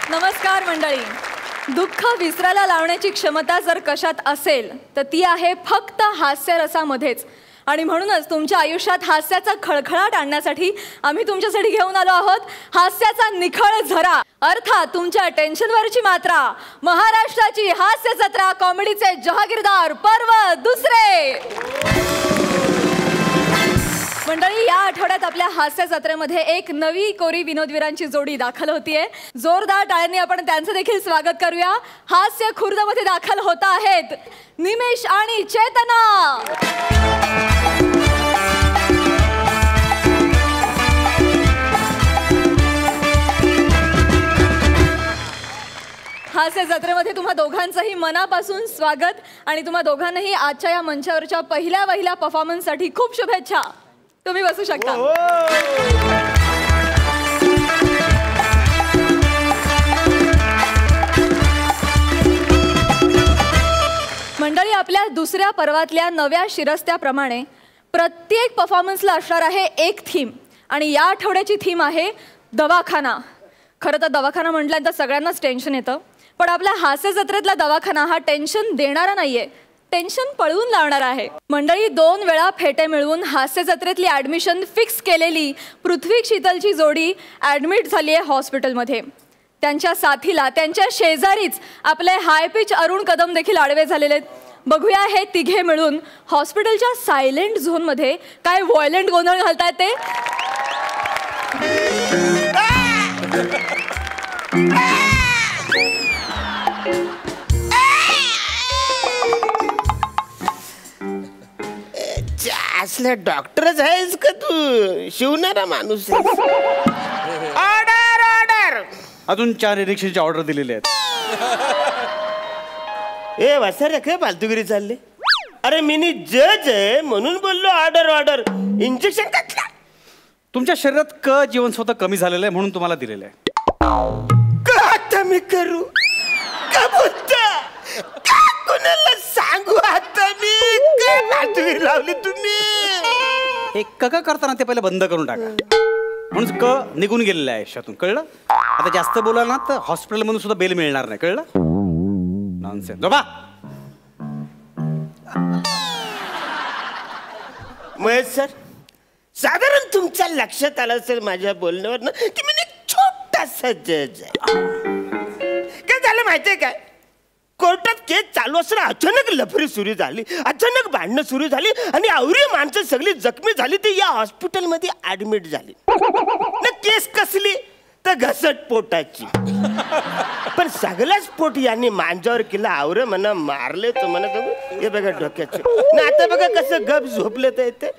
नमस्कार मंडळी. दुःख विसरायला लावण्याची क्षमता जर कशात असेल तर ती आहे फक्त हास्यरसामध्येच. आणि म्हणूनच तुमच्या आयुष्यात हास्याचा खळखळाट आणण्यासाठी आम्ही तुमच्यासाठी घेऊन आलो आहोत हास्याचा निखळ झरा, अर्थात तुमच्या टेन्शनवरची मात्रा. महाराष्ट्राची हास्य जत्रा, कॉमेडीचे जहागीरदार पर्व दुसरे. मंडळी, या आठवड्यात आपल्या हास्य जत्रेमध्ये एक नवी कोरी विनोदवीरांची जोडी दाखल होतीये. जोरदार टाळ्यांनी आपण त्यांचं देखील स्वागत करूया. हास्य खुर्दमध्ये दाखल होत आहेत निमेश आणि चेतना. हास्य जत्रेमध्ये तुम्हा दोघांचंही मनापासून स्वागत आणि तुम्हा दोघांनाही आजच्या या मंचावरच्या पहिल्या परफॉर्मन्ससाठी खूप शुभेच्छा. तुम्ही बसू शकता. मंडळी, आपल्या दुसऱ्या पर्वातल्या नव्या शिरस्त्याप्रमाणे प्रत्येक परफॉर्मन्सला असणार आहे एक थीम आणि या आठवड्याची थीम आहे दवाखाना. खरं तर दवाखाना म्हटल्यानंतर सगळ्यांनाच टेन्शन येतं, पण आपल्या हास्य जत्रेतला दवाखाना हा टेन्शन देणारा नाहीये, टेन्शन पळवून लावणार आहे. मंडळी, 2 वेळा फेटे मिळवून हास्य जत्रेतली ॲडमिशन फिक्स केलेली पृथ्वी शीतलची जोडी ॲडमिट झाली आहे हॉस्पिटलमध्ये. त्यांच्या साथीला त्यांच्या शेजारीच आपले हाय पिच अरुण कदम देखील आडवे झालेले आहेत. बघूया हे तिघे मिळून हॉस्पिटलच्या सायलेंट झोनमध्ये काय व्हायलेंट गोंधळ घालतायत ते. असला डॉक्टरच आहेस का तू? शिवणारा माणूस ऑर्डर ऑर्डर. अजून 4 इलेक्शनची ऑर्डर दिलेले आहेत. ए वासारे, काय फालतूगिरी चालले? अरे मिनी जज आहे म्हणून बोललो ऑर्डर ऑर्डर. इंजेक्शन घातला. तुमच्या शरीरात क जीवनसत्व कमी झालेलं आहे म्हणून तुम्हाला दिलेलं आहे. का आता मी करू? का बोलता? का कोणाला सांगू आता मी? काय फालतूगिरी लावली तुम्ही? हे क करताना ते पहिले बंद करून टाका. म्हणून क निघून गेलेलं आहे आयुष्यातून, कळलं? आता जास्त बोलाल ना तर हॉस्पिटलमधून सुद्धा बेल मिळणार नाही, कळलं? नॉनसेन्स. बाबा महेश सर, साधारण तुमच्या लक्षात आलं असेल माझ्या बोलण्यावर ना की मी एक छोटासा जज आहे. काय झालं माहितीये काय? कोर्टात केस चालू असताना अचानक लफरी सुरू झाली, अचानक भांडणं सुरू झाली आणि आवरी माणसं सगळी जखमी झाली. ती या हॉस्पिटलमध्ये ऍडमिट झाली. ना केस कसली तर घसट पोटाची. पण सगळाच पोट यांनी मांजावर केला. आवरे म्हणा मारले तर म्हणा. हे बघा डोक्याचे ना. आता बघा कसं गप झोपले तर येते.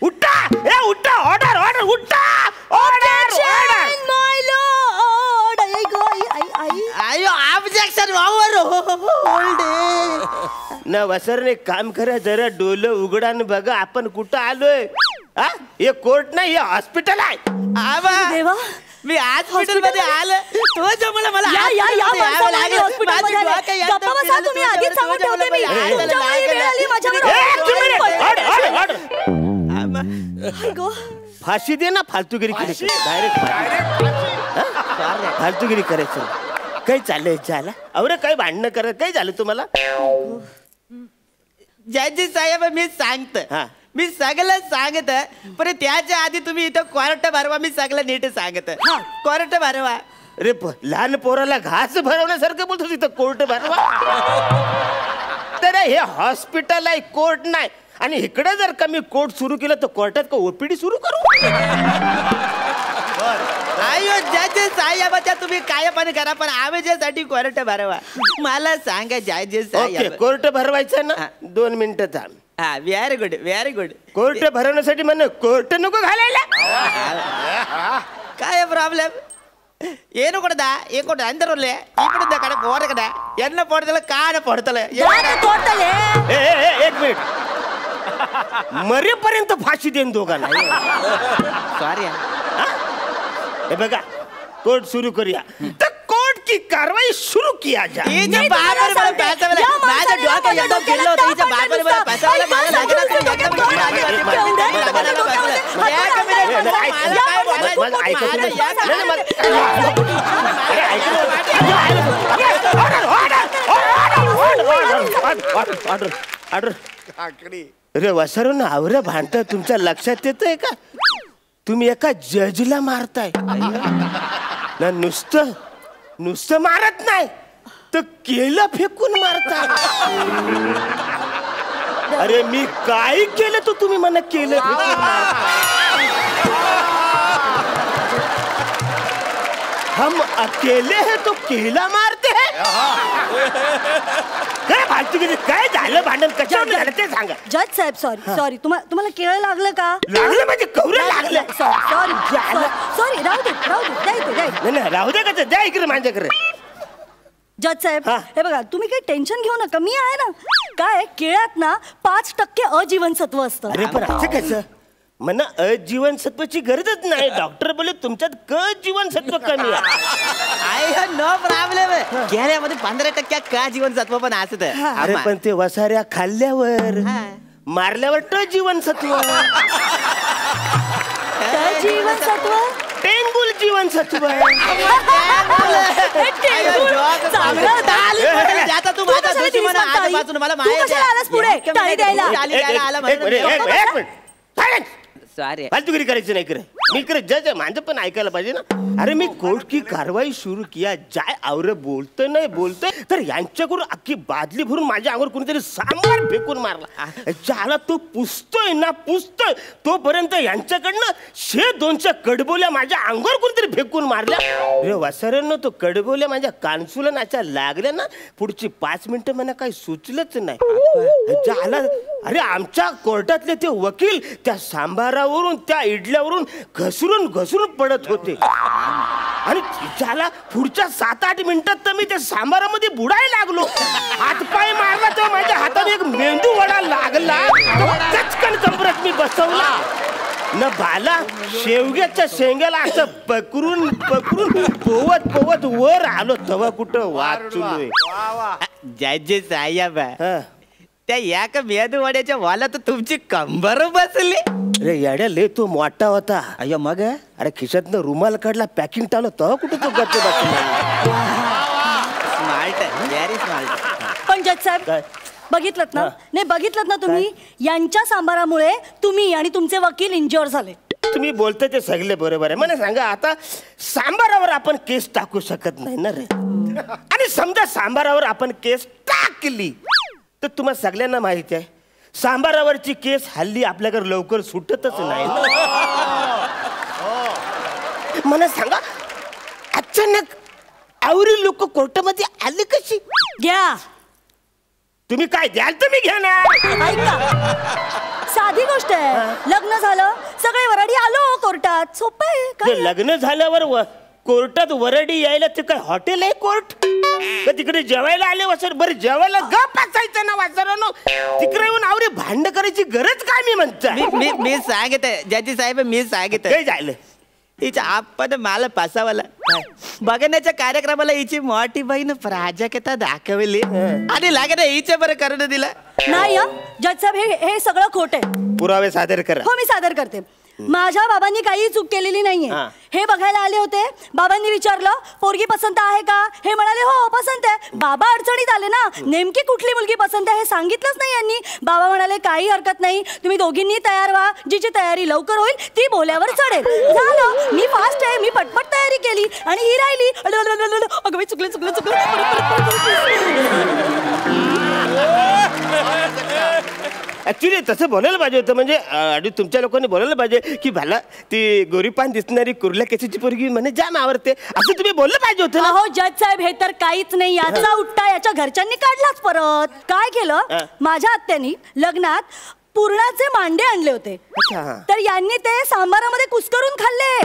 उठा, हे उठा, ऑर्डर ऑर्डर, उठा, ऑर्डर ऑर्डर. ना वसरने काम करा, जरा डोलं उघडा न बघा आपण कुठं आलोय. हा, हे कोर्ट नाही, हे हॉस्पिटल आहे. देवा, मी हॉस्पिटल मध्ये आलं. तो मला मला फाशी दे ना. फालतूगिरी करायची डायरेक्ट फालतूगिरी करायचं. काही चाललंय झाला? अरे काही भांडणं करत काही झालं तुम्हाला? जज साहेब, मी सांगत, मी सगळं सांगत, पण त्याच्या आधी तुम्ही इथं कोर्ट भरवा. मी सगळं नीट सांगत. कोर्ट भरवा. अरे लहान पोराला घास भरवण्यासारखं बोलतो तिथं कोर्ट भरवा. तर हे हॉस्पिटल आहे, कोर्ट नाही. आणि इकडे जर का मी कोर्ट सुरू केलं तर कोर्टात का ओपीडी सुरू करू? आयो जज साहेबाच्या तुम्ही काय पण करा, पण आम्हीच्यासाठी कोर्ट भरवा. मला सांगा जज साहेब. कोर्ट भरवायचं ना? 2 मिनिटं थांब. हा, very good very good. Court भरवण्यासाठी म्हण कोर्ट नको घालायला. काय प्रॉब्लेम? ಏನು ಕೊಡದ ಏ ಕೊಡ ಅಂದರಲ್ಲೇ ಈ ಬಿಡದ ಕಡೆ ಬೋರ ಕಡೆ ಎನ್ನ ಪೊಡದಲ್ಲ ಕಾಡ ಪೊಡತಲೆ एक मिनिट. मरेपर्यंत फाशी देईन दोघांना. सॉरी. हे बघा, कोर्ट सुरू करूया. तर कोर्ट की कारवाई शुरू किया जाए. इथे बाबर मला पैसा वाला माझा डोका एकदम गेलो होता. इथे बाबर मला पैसा वाला मला लागला तर एकदम ऐका तुम्ही. Order order. अरे वसारो ना आवरे भांडता तुमच्या लक्षात येतंय का? तुम्ही एका जजला मारताय ना. नुसतं मारत नाही तर केलं फेकून मारताय. अरे मी काय केलं तो तुम्ही मला केलं फेकून मारताय. हम अकेले हैं तो केला मारते हैं. काय फालतू काय झालं भांडण कशावर झालं ते सांगा. जज साहेब सॉरी तुम्हाला केळं लागलं का? लागलं म्हणजे कवरं लागलं. सॉरी राहू दे नाही राहू दे कसं द्या इकडे माझ्याकडे. जज साहेब हे बघा तुम्ही काही टेन्शन घेऊ नका मी आहे ना. काय केळ्यात ना 5% अजीवनसत्व असतं. अरे पण असं कसं म्हणा अजीवनसत्वाची गरजच नाही. डॉक्टर बोले तुमच्यात क जीवनसत्व कमी आहे. No problem. केळ्यामध्ये 15% का जीवनसत्व पण असत. अरे पण ते वसाऱ्या खाल्ल्यावर मारल्यावर ट जीवनसत्व. जीवनसत्व टेंगुल जीवनसत्व. सॉरी फालतूगिरी करायची नाही. करे मी करे जज आहे माझं पण ऐकायला पाहिजे ना. अरे मी कोर्ट की कारवाई सुरू किया जाय आवरे बोलतोय नाही बोलतोय तर यांच्याकडून अख्खी बादली भरून माझ्या अंगावर कोणीतरी सांबार फेकून मारला. ज्याला तो पुसतोय तोपर्यंत यांच्याकडनं 100-200 कडबोल्या माझ्या अंगावर कोणीतरी फेकून मारल्या. अरे वसाऱ्यांनो तो कडबोल्या माझ्या कानसुला नाच्या लागल्या ना पुढची 5 मिनिटं मला काही सुचलंच नाही. ज्याला अरे आमच्या कोर्टातले ते वकील त्या सांबारावरून त्या इडल्यावरून घसरून पडत होते. आणि त्याला पुढच्या 7-8 मिनिटात तर मी त्या सांबारामध्ये बुडायला लागलो. हातपाय मारला तेव्हा माझ्या हाताने एक मेंदू वडा लागला. चटकन कपरत मी बसवला न बाला शेवग्याच्या शेंग्याला असं पकडून पोवत वर आलो. तेव्हा कुठं वाचलोय. जज साहेब त्या याक मेदूवड्याच्या वाला तर तुमची कंबर बसली. अरे येड्या ले तो मोठा होता. अय्या मग अरे खिशातनं रुमाल काढला पॅकिंग टाळलं तेव्हा कुठे तो गच्च बसला. Smart very smart. पण जज साहेब बघितलं ना तुम्ही यांच्या सांबारामुळे तुम्ही आणि तुमचे वकील इंज्युअर झाले. तुम्ही बोलताय ते सगळे बरोबर आहे. मला सांगा आता सांबारावर आपण केस टाकू शकत नाही ना रे. आणि समजा सांबारावर आपण केस टाकली तर तुम्हाला सगळ्यांना माहिती आहे सांबारावरची केस हल्ली आपल्याकडे लवकर सुटतच नाही. मला सांगा अचानक आवरी लोक कोर्टामध्ये आले कशी? घ्या तुम्ही काय द्याल तुम्ही घ्या ना. ऐका साधी गोष्ट आहे. लग्न झालं सगळे वराडी आलो कोर्टात. सोपं आहे काय. लग्न झाल्यावर कोर्टात वरडी यायला ते काय हॉटेल आहे कोर्ट का तिकडे जेवायला आले वसर? बरं जेवायला गप असायचं ना वासरानो. तिकडे येऊन आवरे भांड करायची गरज काय मी म्हणतो. मी सांगत जज साहेब मी सांगत काय झालं हिच्या आपण मला पासावाला बघण्याच्या कार्यक्रमाला हिची मोठी बहीण प्राजक्ता दाखवली आणि लागत हिच्या बरं करून दिलं नाही. जज साहेब हे सगळं खोट आहे. पुरावे सादर करा. हो मी सादर करते. माझ्या बाबांनी काही चूक केलेली नाहीये. हे बघायला आले होते. बाबांनी विचारलं पोरगी पसंत आहे का? हे म्हणाले हो पसंत आहे. बाबा अडचणीत आले ना नेमकी कुठली मुलगी पसंत आहे हे सांगितलंच नाही यांनी. बाबा म्हणाले काही हरकत नाही तुम्ही दोघींनी तयार व्हा. जिची तयारी लवकर होईल ती बोल्यावर चढेल. झालं. मी फास्ट आहे. मी पटपट तयारी केली आणि ही राहिली. अगं मी चुकलं. ऍक्च्युली तसं बोलायला पाहिजे होतं. म्हणजे आणि तुमच्या लोकांनी बोलायला पाहिजे की भला ती गोरीपान दिसणारी कुर्ल्या केसाची पोरगी म्हणे जाम आवडते असं तुम्ही बोललं पाहिजे होतं. हो जज साहेब हे तर काहीच नाही. याचा उट्टा याच्या घरच्यांनी काढलाच परत. काय केलं माझ्या आत्यानी लग्नात पुरणाचे मांडे आणले होते तर यांनी ते सांबारामध्ये कुस्करून खाल्ले.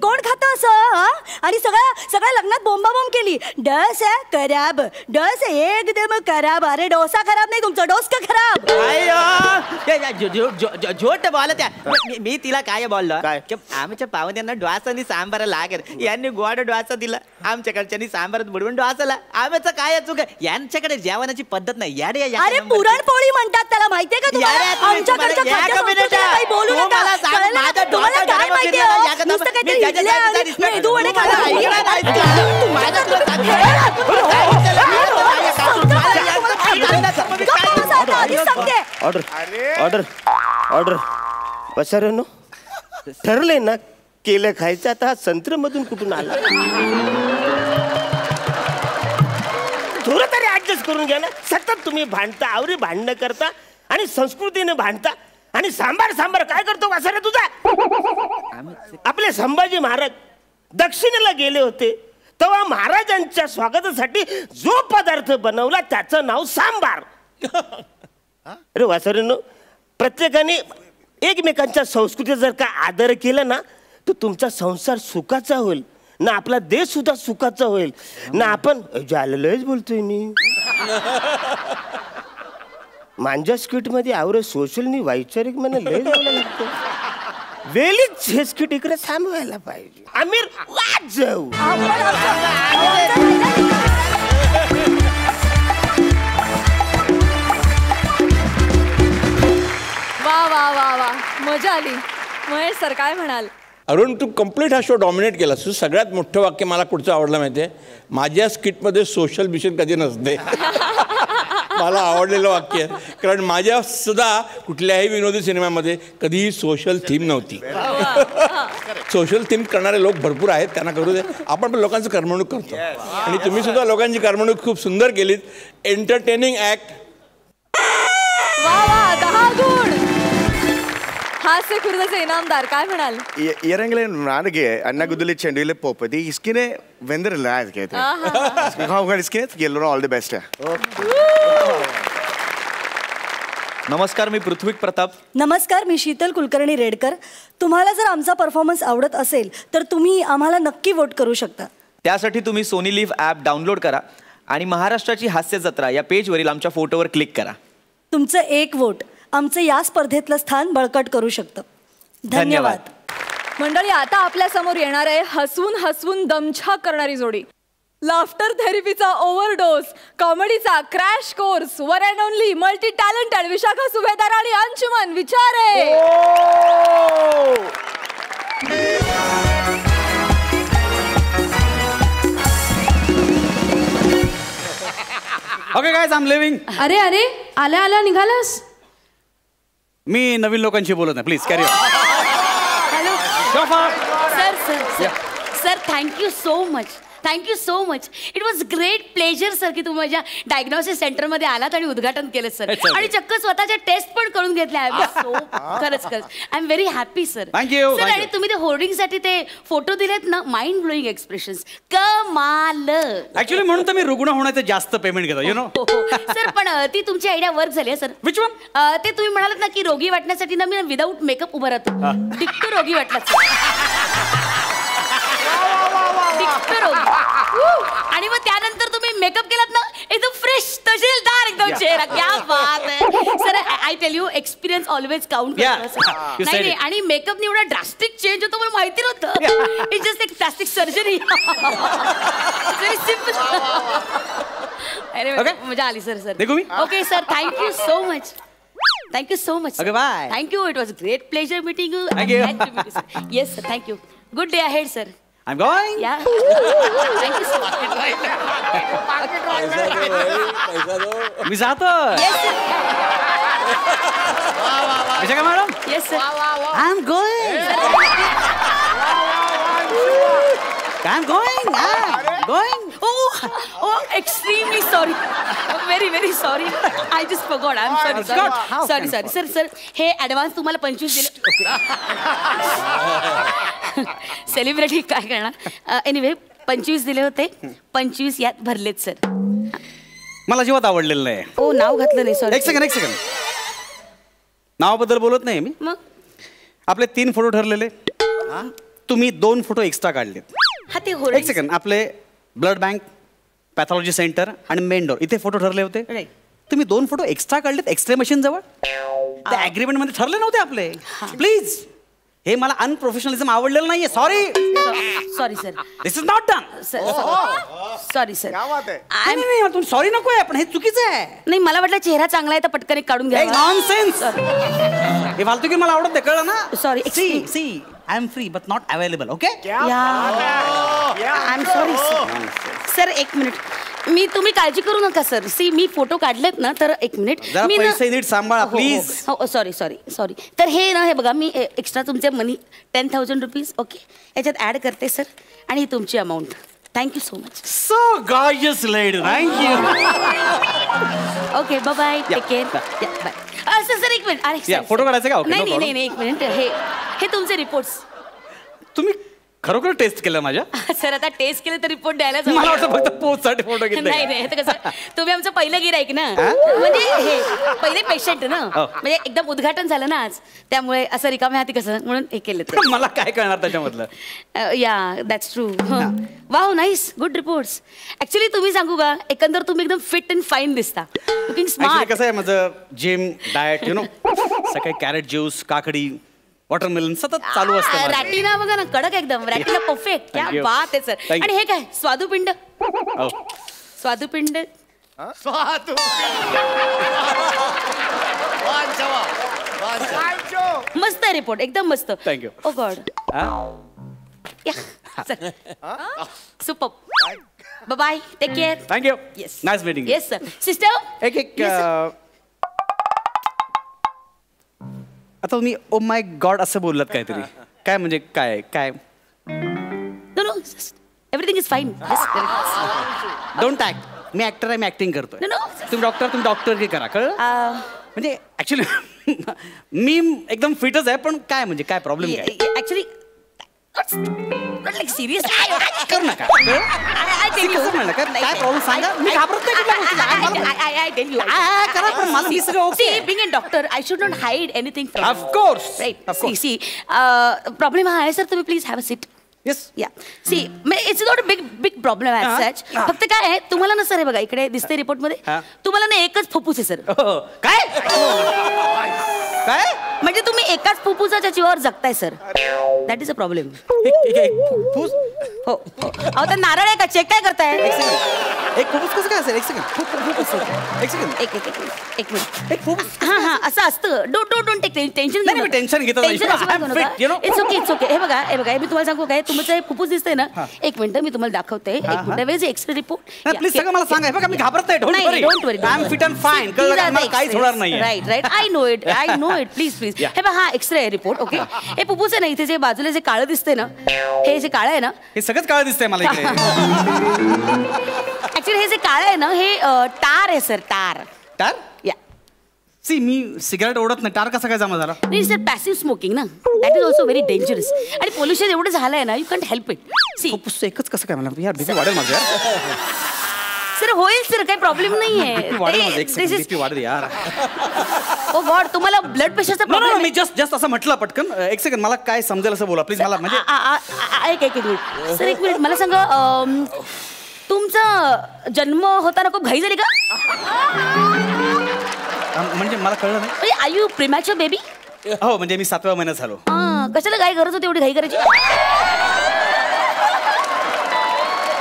कोण खातं असं? आणि सगळ्या लग्नात बोंबाबोंब केली. डस आहे खराब. डस एकदम खराब. अरे डोसा खराब नाही तुमचा डोसका खराब. झोट बोल त्या. मी तिला काय बोललो आमच्या पाहुण्यांना डोसा आणि सांबार लागेल. यांनी गोड डोसा दिला आमच्याकडच्यांनी सांबारात बुडवून डोसाला. आमचं काय चुक यांच्याकडे जेवणाची पद्धत नाही. अरे पुरणपोळी म्हणतात त्याला माहितीये का तुम्हाला? आमच्याकडच्या खाद्यसंस्कृतीला काही बोलू नका. तुम्हाला काय माहिती आहे? नुसतं काहीतरी इडल्या आणि मेदूवडे खायला. ऑर्डर ऑर्डर ऑर्डर वसाऱ्यानो ठरलंय ना केलं खायचं. आता हा संत्र मधून कुठून आला? थोडं तरी ऍडजस्ट करून घ्या ना. सतत तुम्ही भांडता, आवरी भांडणं करता आणि संस्कृतीने भांडता. आणि सांबार सांबार काय करतो वासाऱ्या तुझा? आपले संभाजी महाराज दक्षिणेला गेले होते तेव्हा महाराजांच्या स्वागतासाठी जो पदार्थ बनवला त्याचं नाव सांबार. अरे वासरेनो, प्रत्येकाने एकमेकांच्या संस्कृतीचा जर का आदर केला ना तर तुमचा संसार सुखाचा होईल ना, आपला देश सुद्धा सुखाचा होईल ना. आपण लयच बोलतोय मी. मांजा स्किट मध्ये आवरे सोशलनी वैचारिक मला लय बोलायला लागतं. वेलीच हे स्किट इकडे थांबवायला पाहिजे. आमिर वाट जाऊ. वा वा वा वा, मजा आली. महेश सर काय म्हणाल? अरुण, तू कम्प्लीट हा शो डॉमिनेट केलास. तू सगळ्यात मोठं वाक्य मला कुठचं आवडलं माहिती आहे? माझ्या स्किटमध्ये सोशल मिशन कधी नसते. मला आवडलेलं वाक्य आहे. कारण माझ्या सुद्धा कुठल्याही विनोदी सिनेमामध्ये कधीही सोशल थीम नव्हती. सोशल थीम करणारे लोक भरपूर आहेत, त्यांना करू दे. आपण पण लोकांचं करमणूक करतो आणि तुम्ही सुद्धा लोकांची करमणूक खूप सुंदर केलीत. Entertaining act. वा वा, 10 गुण. हास्य खुर्दचे इनामदार काय म्हणाल? இறங்கலே நானுக்கு அண்ணா குதுலி செண்டிலே போப்பதி இஸ்கினே வெந்தரல அதுக்கே हाउ इस्किने गेलो ऑल द बेस्ट. नमस्कार, मी पृथ्वीक प्रताप. नमस्कार, मी शीतल कुलकर्णी रेडकर. तुम्हाला जर आमचा परफॉर्मन्स आवडत असेल तर तुम्ही आम्हाला नक्की वोट करू शकता. त्यासाठी तुम्ही सोनी लिव्ह ॲप डाउनलोड करा आणि महाराष्ट्राची हास्य जत्रा या पेजवरील आमच्या फोटोवर क्लिक करा. तुमचं एक वोट आमचं या स्पर्धेतलं स्थान बळकट करू शकतं. धन्यवाद. मंडळी, आता आपल्या समोर येणार आहे हसवून हसवून दमछाक करणारी जोडी. लाफ्टर थेरपीचा ओव्हरडोस, कॉमेडीचा crash course, one and only multi talented Vishakha Subhedar आणि Anshuman Vichare. Okay guys, I am living. अरे अरे, आल्या आल्या निघालास. मी नवीन लोकांशी बोलत नाही, please carry on. Sir thank you so much. Thank you so much. It was great pleasure sir की तुम्ही माझ्या डायग्नोसिस सेंटरमध्ये आलात आणि उद्घाटन केलं सर. आणि चक्क स्वतःच्या टेस्ट पण करून घेतल्या. आय एम सो खरंच I am very happy sir. Thank you. Sir, आणि तुम्ही ते होर्डिंगसाठी ते फोटो दिलेत ना, माइंड ब्लोईंग एक्सप्रेशन्स, कमाल. ऍक्च्युली म्हणून तर मी रुग्ण होण्याचं जास्त पेमेंट घेतो, यु नो. सर, पण ती तुमची आयडिया वर्क झाली आहे सर. Which one? ते तुम्ही म्हणालात ना की रोगी वाटण्यासाठी ना मी विदाऊट मेकअप उभं राहतो. डिक्टो रोगी वाटला. आणि मग त्यानंतर तुम्ही मेकअप केलात ना, एकदम फ्रेश तहसीलदार एकदम चेहरा. क्या बात आहे sir. I tell you, experience always count. नाही, आणि मेकअप एवढा ड्रास्टिक चेंज होतो मला माहिती नव्हतं. इट्स जस्ट एक प्लास्टिक सर्जरी. Very simple. अरे मजा आली सर. देखू मी. Okay sir, thank you so much. Thank you so much. Okay, bye. Thank you. It was great pleasure meeting you. Thank you. Yes sir, thank you. Good day ahead sir. I'm going. Yeah. Thank you so much. मी जातो. Yes, sir. Vishakha madam. Yes, sir. I'm going. I'm going. Going. Oh, extremely sorry. Very, very sorry. I just forgot. I'm sorry. Sorry. Sir. हे advance तुम्हाला 25 दिले. Celebrity काय करणार. Anyway 25 दिले होते, 25 यात भरलेत सर. मला अजिबात आवडलेलं नाही. ओ, नाव घातलं नाही. सॉरी. एक सेकंड. नावाबद्दल बोलत नाही मी. मग आपले 3 फोटो ठरलेले, तुम्ही 2 फोटो एक्स्ट्रा काढलेत. हा ते एक सेकंड. आपले ब्लड बँक, पॅथॉलॉजी सेंटर आणि मेन डोर इथे फोटो ठरले होते. तुम्ही 2 फोटो एक्स्ट्रा काढलेत एक्सरे मशीन जवळ. त्या ऍग्रीमेंट मध्ये ठरले नव्हते आपले. प्लीज, हे मला अनप्रोफेशनलिझम आवडलेलं नाहीये. Sorry sir. This is not done. Sorry sir. नाही, सॉरी नको आहे, पण हे चुकीचं आहे. नाही, मला वाटलं चेहरा चांगला आहे तर पटकन काढून घ्या. नॉनसेन्स. हे फालतू की मला आवडत नाही, कळलं ना. Sorry. See I am free but not available. Okay. I am sorry sir. एक मिनिट. मी तुम्ही काळजी करू नका सर. सी मी फोटो काढलेत ना तर एक मिनिट मी पैसे नीट सांभाळा प्लीज. हो सॉरी सॉरी सॉरी. तर हे ना हे बघा मी एक्स्ट्रा तुमचे मनी 10,000 रुपीज ओके याच्यात ऍड करते सर आणि ही तुमची amount. Thank you so much. So gorgeous lady. Thank you. Okay bye take care. Bye. Sir एक मिनिट. अरे फोटो काढायचा का? नाही नाही नाही एक मिनिट. हे तुमचे रिपोर्ट्स. तुम्ही खरोखर टेस्ट केलं माझ्या? सर आता टेस्ट केलं तर रिपोर्ट द्यायला मला वाटतं फक्त पोस्टसाठी फोटो घेतले. नाही नाही आता कसं तुम्ही आमचं पहिलं गिराईक ना म्हणजे हे पहिले पेशंट ना म्हणजे एकदम उद्घाटन झालं ना आज त्यामुळे असं रिकाम्या हाती कसं म्हणून हे केलं. मला काय कळणार त्याच्यामधलं. या that's true. Wow nice good reports. Actually तुम्ही सांगू का एकंदर तुम्ही एकदम फिट अँड फाईन दिसता. Looking smart. कसं आहे माझं जिम डाएट सकाळी कॅरेट ज्यूस काकडी वॉटरमेलन सतत चालू असतं. रॅटिना बघा ना कडक एकदम. रॅटिना परफेक्ट. क्या बात आहे सर. आणि हे काय स्वादुपिंड. स्वादुपिंड. मस्त आहे रिपोर्ट एकदम मस्त. Thank you. Oh God. Super. Bye take care. Thank you. Yes nice meeting. Yes sir. Sister एक आता तुम्ही ओ माय गॉड असं बोललात काहीतरी. काय म्हणजे काय काय? No no everything is fine. Don't act. मी ऍक्टर आहे. मी ऍक्टिंग करतोय. नो तुम्ही डॉक्टर हे करा. कळलं? म्हणजे ऍक्च्युली मी एकदम फिटच आहे पण काय म्हणजे काय प्रॉब्लेम काय? Actually like serious. कर नका. काय प्रॉब्लेम सांगा. मी घाबरत नाही. I tell you. करा पण मला मी सगळं okay. See, being a doctor, I should not hide anything from you. Of course. Right. Of course. See, problem हा आहे सर तुम्ही please have a seat. Yes. या see it's not a big problem as such. फक्त काय आहे तुम्हाला ना sir हे बघा इकडे दिसते रिपोर्ट मध्ये तुम्हाला ना एकच फुफ्फुस आहे सर. काय काय म्हणजे तुम्ही एकाच फुफ्फुसाच्या जीवावर जगताय sir. That is a problem. फुफ्फुस. हो अहो तर नारळ आहे का चेक काय करताय? एक फुफ्फुस कसं काय असेल? एक सेकंड. एक मिनिट. एक फुफ्फुस. हा असं असतं. Don't take tension. नाही टेन्शन घेतो. It's okay. हे बघा मी तुम्हाला सांगू काय तुमचं हे फुफ्फुस दिसतंय ना एक मिनिट मी तुम्हाला दाखवते. एक मिनिट वेज एक्सरे रिपोर्ट. प्लीज सगळं मला सांगा. बघा मी घाबरत नाही. Don't worry. I am fit and fine. कळलं मला काहीच होणार नाही. Right I know it please हे बघा हा एक्सरे रिपोर्ट ओके. हे फुफ्फुस आहे ना इथे जे बाजूला जे काळं दिसतंय ना हे जे काळं आहे ना हे सगळंच काळं दिसतंय मला इकडे. ऍक्च्युली हे जे काळं आहे ना हे टार आहे सर. टार या सी मी सिगारेट ओढत नाही. टार कसा काय जमा झाला? नाही सर पॅसिव्ह स्मोकिंग ना that is also very dangerous. आणि पोल्युशन एवढं झालंय ना you can't help it. See एकच कसं काय मला यार बीपी वाढेल माझं. सर होईल सर काही प्रॉब्लेम नाहीये. वाढेल यार. ओ गॉड तुम्हाला ब्लड प्रेशरचा प्रॉब्लेम. मी जस्ट असं म्हटलं पटकन. एक सेकंड मला काय समजेल असं बोला प्लीज. मला म्हणजे एक मिनिट सर. एक मिनिट मला सांगा तुमचा जन्म होताना खूप घाई झाली का? म्हणजे मला कळलं नाही. Are you premature baby? हो म्हणजे मी 7व्या महिन्यात झालो. कशाला काय गरज होती एवढी घाई करायची?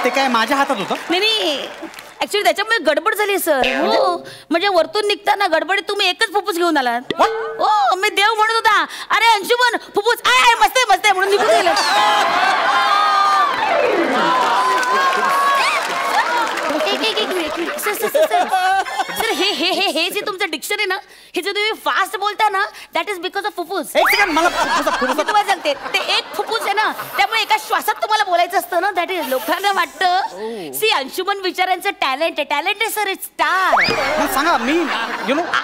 ते काय माझ्या हातात होतं? नाही ऍक्च्युली त्याच्यामुळे गडबड झाली सर. हो म्हणजे वरतून निघताना गडबडीत तुम्ही एकच फुफ्फुस घेऊन आलात. हो मी देव म्हणत होता अरे अंशुमन फुफ्फुस मस्त आहे म्हणून निघून गेलं. सर हे जे तुमचं डिक्शनरी आहे ना हे जे तुम्ही फास्ट बोलता ना दॅट इज बिकॉज ऑफ फुफ्फुस. मला तुम्हाला सांगते ते एक फुफ्फुस आहे ना त्यामुळे एका श्वासात तुम्हाला बोलायचं असतं ना. दॅट इज लोकांना वाटतं सी अंशुमन विचारांचं टॅलेंट आहे सर. It's star. सांगा मी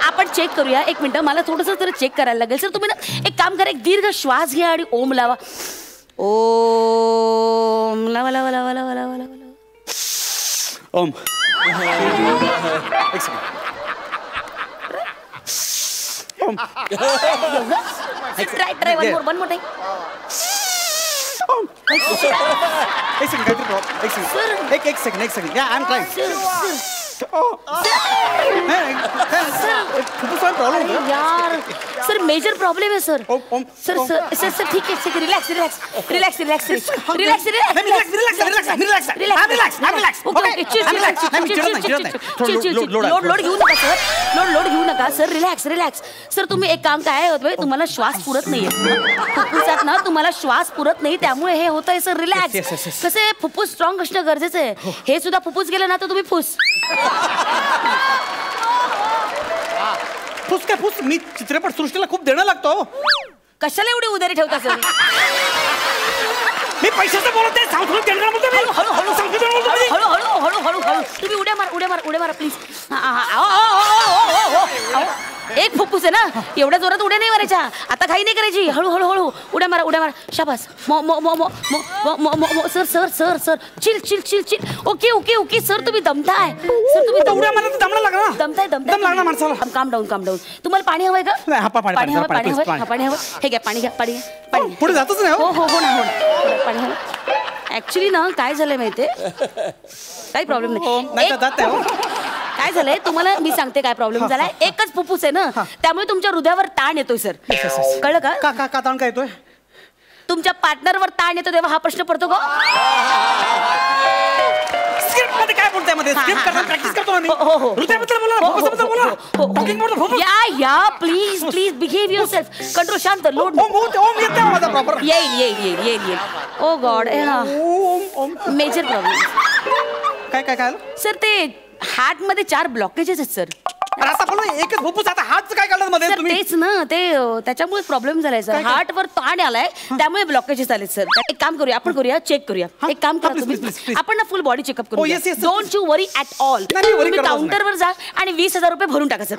आपण चेक करूया. एक मिनिट मला थोडंसं तर चेक करायला लागेल सर. तुम्ही ना एक काम करा एक दीर्घ श्वास घ्या आणि ओम लावा. ओम लावा लावा लावा लावा लावा लावा. Om. Try one more time. एक second. Yeah I am trying. यार सर मेजर प्रॉब्लेम है सर. सर ठीक है रिलॅक्स. लोड घेऊ नका सर, लोड घेऊ नका सर, रिलॅक्स रिलॅक्स. सर तुम्ही एक काम काय होतंय, तुम्हाला श्वास पुरत नाहीये फुफ्फुसात ना, तुम्हाला श्वास पुरत नाही त्यामुळे हे होतंय सर. रिलॅक्स. कसं आहे फुफ्फुस स्ट्रॉंग असणं गरजेचं आहे. हे सुद्धा फुफ्फुस गेलं ना तर तुम्ही फुस फुस काय फुस, मी चित्रपट सृष्टीला खूप देणं लागतो. कशाला एवढी उदारी ठेवता सर? मी पैशाचं बोलत आहे, हळू तुम्ही उड्या मारा प्लीज. एक फुफ्फुस आहे ना, एवढ्या जोरात उड्या नाही मारायच्या. आता काही नाही करायची, हळू उड्या मारा. शाबास. Sir chill. ओके सर तुम्ही दमताय. सर तुम्ही उड्या मारा, दमणं लागणार. दम लागणार माणसाला. काम डाऊन. तुम्हाला पाणी हवंय का? पाणी हवं. हे घ्या पाणी घ्या. पुढे जातच नाही. हो ना पाणी हवं. ऍक्च्युली ना काय झालंय माहितीये, काही प्रॉब्लेम नाही. काय झालंय तुम्हाला मी सांगते काय प्रॉब्लेम झालाय. एकच फुफ्फुस आहे ना, त्यामुळे तुमच्या हृदयावर ताण येतोय सर. कळलं का? का ताण काय येतोय? तुमच्या पार्टनरवर ताण येतो तेव्हा हा प्रश्न पडतो का? स्क्रिप्ट मध्ये काय बोलताय मध्ये? स्क्रिप्ट करताना प्रॅक्टिस करतो आम्ही. हृदयाबद्दल बोला, फोकसबद्दल बोला. या प्लीज बिहेव युअरसेल्फ. कंट्रोल. शांत. लोड येईल. Oh god. Major problem. काय सर ते हार्ट मध्ये 4 ब्लॉकेजेस आहेत सर. आता बोला एकच फुफ्फुस, आता हात काय काढलं मध्ये तुम्ही? तेच ना, ते त्याच्यामुळे प्रॉब्लेम झालाय सर. हार्ट वर ताण आलाय त्यामुळे ब्लॉकेजेस आले सर. एक काम करूया, आपण चेक करूया. एक काम करा तुम्ही, आपण ना फुल बॉडी चेकअप करूया. Don't you worry at all. तुम्ही काउंटरवर जा आणि 20,000 रुपये भरून टाका सर.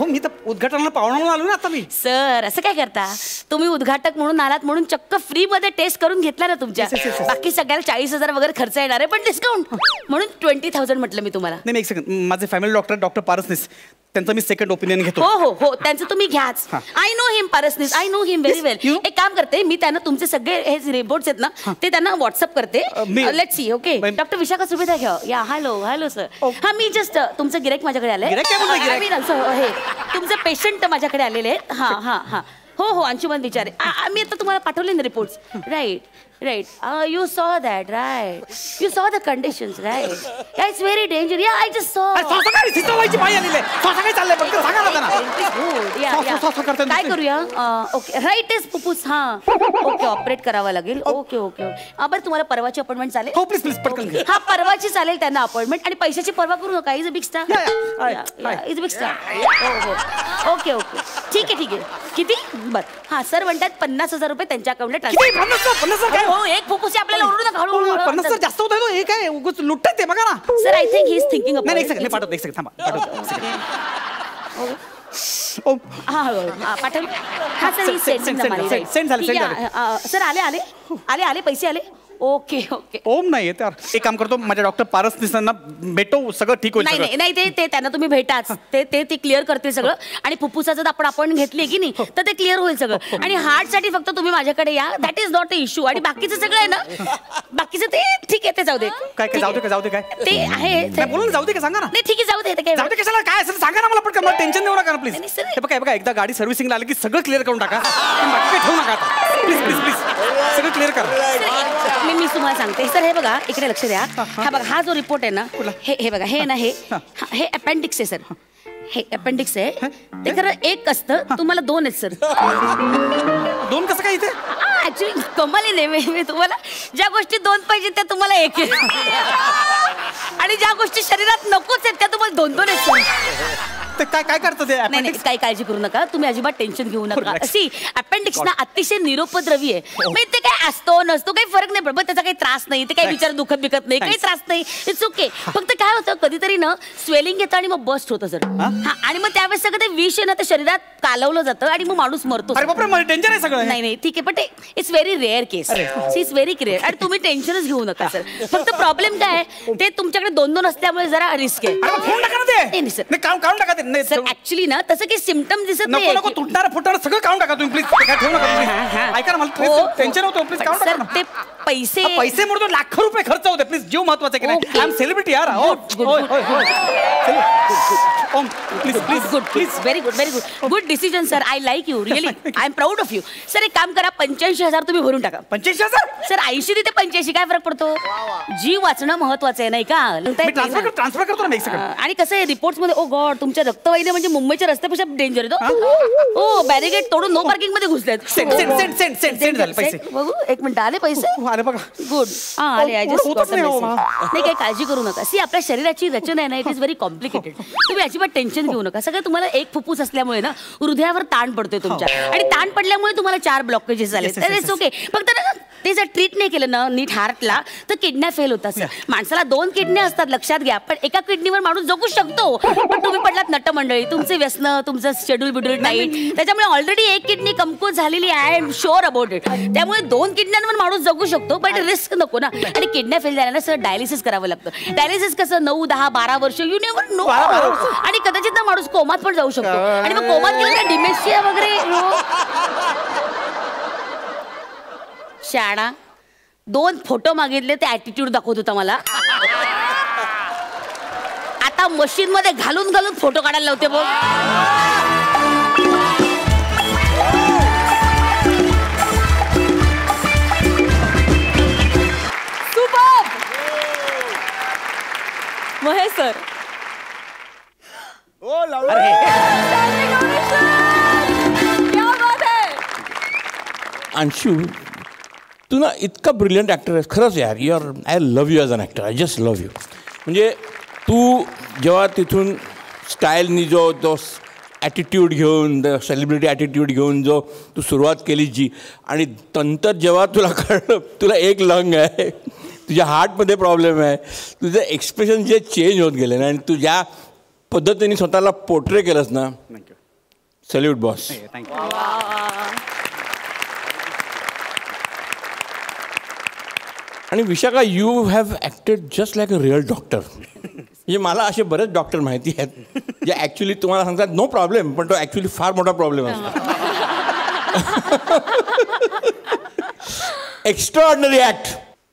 मी तर उद्घाटनाला पाहुणा आलो ना आता मी. सर असं काय करता तुम्ही? उद्घाटक म्हणून आलात म्हणून चक्क फ्री मध्ये टेस्ट करून घेतला ना तुमच्या. बाकी सगळ्याला 40,000 वगैरे खर्च येणार आहे, पण डिस्काउंट म्हणून 20,000 म्हटलं मी तुम्हाला. नाही एक सेकंड, माझे फॅमिली डॉक्टर पारसनीस, त्यांचं मी सेकंड ओपिनियन घेतो. हो त्यांचं तुम्ही घ्याच. I know him Parasnis, I know him very well. एक काम करते मी, त्यांना तुमचे सगळे हे रिपोर्ट्स आहेत ना ते त्यांना व्हॉट्सअप करते. Let's see. Okay doctor Vishakha सुभेदार घ्या. या हॅलो सर. हा मी जस्ट तुमचं गिराईक माझ्याकडे आलंय. हे तुमचे पेशंट माझ्याकडे आलेले आहेत. हा हो अंशुमन विचारे. मी आता तुम्हाला पाठवले ना reports. Right you saw that, right? You saw the conditions, right? Yeah, it's very dangerous. Yeah, I just saw. काय करूया? ओके राईट इज फुफ्फुस. ओके ऑपरेट करावं लागेल. ओके बरं तुम्हाला परवाची अपॉइंटमेंट चालेल? हो प्लीज पटकन. हा परवाची चालेल त्यांना अपॉइंटमेंट. आणि पैशाची पर्वा करू नका. Is a big star. Is a big star. Okay ठीक आहे. किती? बरं सर म्हणतात 50,000 रुपये त्यांच्या अकाउंटला ट्रान्सफर. हो एक फुफ्फुस आपल्याला ओरडू नका. 50,000 जास्त होत आहे. हे काय उगाच लुटतात ते बघा ना. Sir I think he is thinking नाही एक सेकंड, पाठवतो. एक सेकंड थांबा. पाठव. हा सर ही सेंड झाले. सर आले पैसे आले. ओके ओम नाही येत यार. एक काम करतो, माझ्या डॉक्टर पारसनीसांना भेटो, सगळं ठीक होईल. नाही ते त्यांना तुम्ही भेटाच. ते क्लिअर करतील सगळं. आणि फुफ्फुसाचं आपण अपॉइंटमेंट घेतली की नाही तर ते क्लिअर होईल सगळं. आणि हार्ट साठी फक्त तुम्ही माझ्याकडे या. That is not a issue. आणि बाकीचं सगळं आहे ना, बाकीचं ते ठीक आहे. ते जाऊ दे. काय जाऊ दे काय ते आहे. बोला जाऊ दे का, सांगा ना. नाही ठीक आहे जाऊ दे. जाऊ दे कशाला, काय असेल सांगा ना मला पटकन. मला टेन्शन देऊ नका प्लीज. हे बघा एकदा गाडी सर्व्हिसिंगला आली की सगळं क्लिअर करून टाका. बाकी काय ठेवू नका. प्लीज सगळं क्लिअर करा. मी तुम्हाला सांगते सर. हे बघा इकडे लक्ष द्या. हा बघा हा जो रिपोर्ट आहे ना, हे बघा हे ना, हे अपेंडिक्स आहे सर. हे अपेंडिक्स आहे. ते खरं एक असतं, तुम्हाला 2 आहेत सर. 2 कसं काय इथे? ऍक्च्युली कमाली नाही. मी तुम्हाला ज्या गोष्टी 2 पाहिजे त्या तुम्हाला 1 आहे. आणि ज्या गोष्टी शरीरात नकोच आहेत त्या तुम्हाला 2 आहेत सर. काय करतं ते? नाही काही काळजी करू नका तुम्ही. अजिबात टेन्शन घेऊ नका. अशी अपेंडिक्स ना अतिशय निरुपद्रवी आहे. म्हणजे ते काय असतो नसतो काही फरक नाही पडत. त्याचा काही त्रास नाही. ते काही विचार दुखत बिकत नाही. काही त्रास नाही. It's okay. फक्त काय होतं कधीतरी ना स्वेलिंग येतं आणि मग बस्ट होतं सर. आणि मग त्यावेळेस सगळं ते विष आहे ना ते शरीरात कालवलं जातं आणि मग माणूस मरतो. डेंजर आहे सगळं. नाही ठीक आहे पण ते it's very rare case. It's very rare. आणि तुम्ही टेन्शनच घेऊ नका सर. फक्त प्रॉब्लेम काय ते तुमच्याकडे 2 असल्यामुळे जरा रिस्क आहे. सर ऍक्च्युली ना तसं काही सिम्पटम दिसत नाही. तुटणार फुटणार सगळं काढून टाका तुम्ही प्लीज. काय ठेवू नका. ऐका ना मला टेन्शन होतं प्लीज. काढून टाका. ते पैसे म्हणून लाखो रुपये खर्च होते. प्लीज जीव महत्वाचा की नाही. आय एम सेलिब्रिटी यार. Om please please good please very good good decision sir. I like you really. I am proud of you. Sir एक काम करा, 85,000 तुम्ही भरून टाका. 85,000 सर 80 ते 85 काय फरक पडतो? जीव वाचणं महत्वाचं आहे नाही का? ट्रान्सफर करतो ना एक सेकंड. आणि कसं आहे रिपोर्ट्स मध्ये, ओ गॉड तुमच्या रक्तवाहिन्या म्हणजे मुंबईच्या रस्त्यापेक्षा डेंजर आहे. ओ बॅरिगेड तोडून नो पार्किंग मध्ये घुसलेत. सेंड झाले पैसे. बघू एक मिनिट, आले पैसे? अरे बघा गुड. हा आले. आय जस्ट होतच नाही हो. नाही काही काळजी करू नका. सी आपल्या शरीराची रचना आहे ना, इट इज व्हेरी कॉम्प्लिकेटेड. तुम्ही अजिबात टेन्शन घेऊ नका. सगळं तुम्हाला एक फुफ्फुस असल्यामुळे ना हृदयावर ताण पडतोय तुमच्या, आणि ताण पडल्यामुळे तुम्हाला 4 ब्लॉकेजेस झाले. तर इट्स ओके. फक्त ना ते जर ट्रीट नाही केलं ना नीट हार्टला तर किडन्या फेल होतात. माणसाला 2 किडन्या असतात लक्षात घ्या, पण एका किडनीवर माणूस जगू शकतो. पण तुम्ही पडलात नटमंडळी, तुमचे व्यसन, तुमचं शेड्यूल बिड्यूल टाईट, त्याच्यामुळे ऑलरेडी एक किडनी कमकुवत झालेली आहे. I am sure about it. त्यामुळे 2 किडन्यांवर माणूस जगू शकतो, पण रिस्क नको ना. आणि किडन्या फेल झाल्यानं सर डायलिसिस करावं लागतं. डायलिसिस कसं 9, 10, 12 वर्ष यू नेवर नो. आणि कदाचित ना माणूस कोमात पण जाऊ शकतो. आणि मग कोमात गेलं तर डिमेन्शिया वगैरे. शाणा 2 फोटो मागितले, ते ऍटिट्यूड दाखवत होता मला. आता मशीन मध्ये घालून घालून फोटो काढायला लावते बघ. Super Mahesh sir. क्या बात है. अंशू, तू ना इतका ब्रिलियंट ॲक्टर आहेस खरंच यार. I love you as an actor. I just love you. म्हणजे तू जेव्हा तिथून स्टाईलनी तो ॲटिट्यूड घेऊन, सेलिब्रिटी ॲटिट्यूड घेऊन जो तू सुरुवात केली जी, आणि नंतर जेव्हा तुला कळलं तुला एक लंग आहे, तुझ्या हार्टमध्ये प्रॉब्लेम आहे, तुझे एक्सप्रेशन जे चेंज होत गेले ना, आणि तू ज्या पद्धतीने स्वतःला पोर्ट्रे केलंस ना, सॅल्यूट बॉस. थँक्यू. आणि Vishakha, you have acted just like a real doctor. म्हणजे मला असे बरेच डॉक्टर माहिती आहेत जे ॲक्च्युली तुम्हाला सांगतात नो प्रॉब्लेम, पण तो ॲक्च्युली फार मोठा प्रॉब्लेम असतो. Extraordinary act.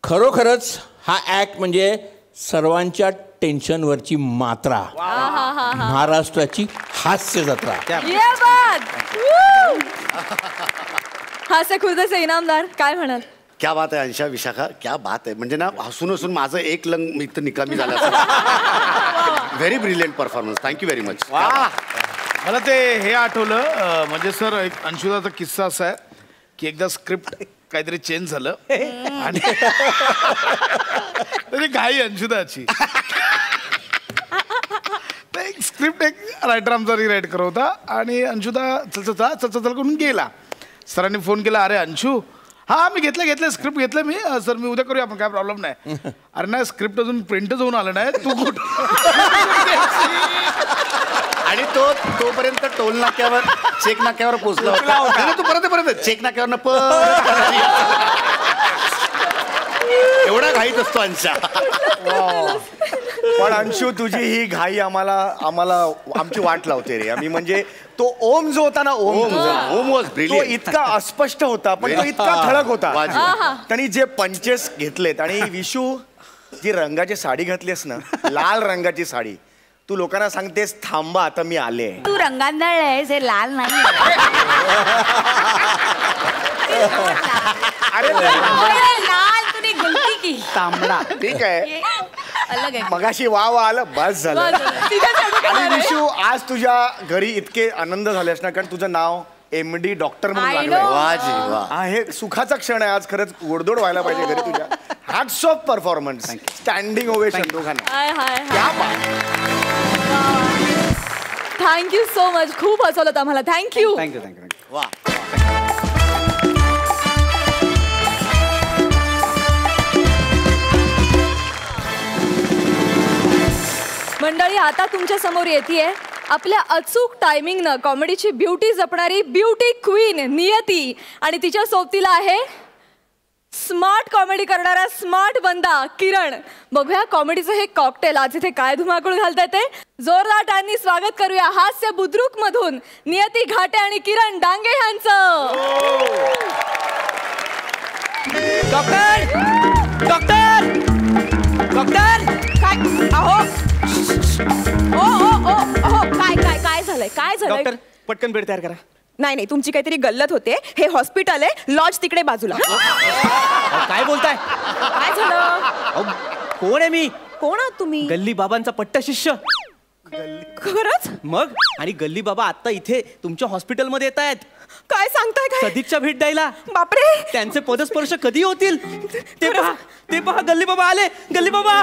खरोखरच हा ॲक्ट म्हणजे सर्वांच्या टेन्शनवरची मात्रा, महाराष्ट्राची हास्य जत्रा. ये बात. हास्य खुर्दीचे इनामदार काय म्हणाल? क्या बात आहे अंशा, विशाखा, क्या बात आहे. म्हणजे ना हसून हसून माझं एक लंग इथं निकामी झालं. Very brilliant performance. Thank you very much. मला ते हे आठवलं, म्हणजे सर एक अंशुदाचा किस्सा असा आहे की एकदा स्क्रिप्ट काहीतरी चेंज झालं आणि तरी घाई अंशुदाची. एक स्क्रिप्ट एक रायटर आमचा रिराईट करत होता आणि अंशुदा चल करून गेला. सरांनी फोन केला, अरे अंशू, हा मी घेतलं स्क्रिप्ट घेतलं मी सर, मी उद्या करूया आपण, काय प्रॉब्लेम नाही. अरे नाही, स्क्रिप्ट अजून प्रिंटच होऊन आलं नाही, तू कुठं. आणि तोपर्यंत टोल नाक्यावर, चेक नाक्यावर पोहोचला होता. तू परत चेक नाक्यावर एवढा घाईत असतो अंशा. पण अंशू, तुझी ही घाई आम्हाला आमची वाट लावते रे. आम्ही म्हणजे तो ओम जो होता ना, ओम वॉज ब्रिलियंट. तो इतका अस्पष्ट होता, पण तो इतका ठळक होता. त्यांनी जे पंचेस घेतलेत, आणि विशू जी रंगाची साडी घातलीस ना, लाल रंगाची साडी, तू लोकांना सांगतेस थांबा आता मी आले. तू रंगांदळ आहेस, हे लाल नाही. अरे लाल तुने गलती की. तांबडा ठीक आहे, अलग आहे. मगाशी वा आलं, बस झालं. आणि विशू, आज तुझ्या घरी इतके आनंद झाले असणार, कारण तुझं नाव MD डॉक्टर म्हणून लागलं. हे सुखाचा क्षण आहे आज. खरंच गोडदोड व्हायला पाहिजे घरी तुझ्या. Hats off performance. Standing ovation दोघांना. Thank you so much. खूप हसवलं आम्हाला. थँक्यू. वा. मंडळी, आता तुमच्या समोर येतेय आपल्या अचूक टायमिंगनं कॉमेडीची ब्युटी जपणारी ब्युटी क्वीन नियती, आणि तिच्या सोबतीला आहे स्मार्ट कॉमेडी करणारा स्मार्ट बंदा किरण. बघूया कॉमेडीचं हे कॉकटेल आज इथे काय धुमाकूळ घालताय ते. जोरदार टाळ्यांनी स्वागत करूया हास्य बुद्रुक मधून नियती घाटे आणि किरण डांगे यांचं. डॉक्टर डॉक्टर डॉक्टर काय? अहो झालंय काय झालंय डॉक्टर पटकन बेड तयार करा. नाही नाही तुमची काहीतरी गल्लत होते. हे हॉस्पिटल आहे, लॉज तिकडे बाजूला. काय बोलताय? काय झालं? कोण आहे मी? कोण आहात तुम्ही? गल्ली बाबांचा पट्टा शिष्य. खरंच? मग आणि गल्ली बाबा आता इथे तुमच्या हॉस्पिटलमध्ये येत आहेत. काय सांगताय? काय सदिच्छा भेट द्यायला. बापरे, त्यांचे पदस्पर्श कधी होतील ते पहा. ते पहा गल्ली बाबा आले. गल्ली बाबा.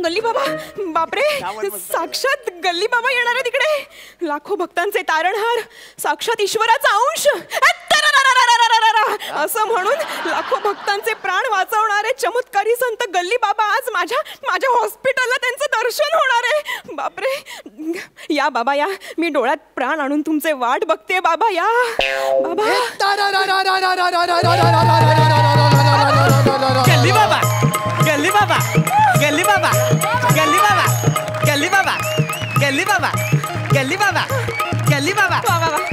गल्ली बाबा, बापरे, साक्षात गल्ली बाबा येणार आहे तिकडे. लाखो भक्तांचे तारणहार, साक्षात ईश्वराचा अंश असं म्हणून लाखो भक्तांचे प्राण वाचवणारे चमत्कारी संत गल्ली बाबा आज माझ्या हॉस्पिटलला त्यांचं दर्शन होणार आहे. बापरे, या बाबा या, मी डोळ्यात प्राण आणून तुमचे वाट बघते. बाबा या. बाबा गल्ली बाबा, गल्ली बाबा, गल्ली बाबा, गल्ली बाबा, गल्ली बाबा, गल्ली बाबा, गल्ली बाबा, गल्ली बाबा.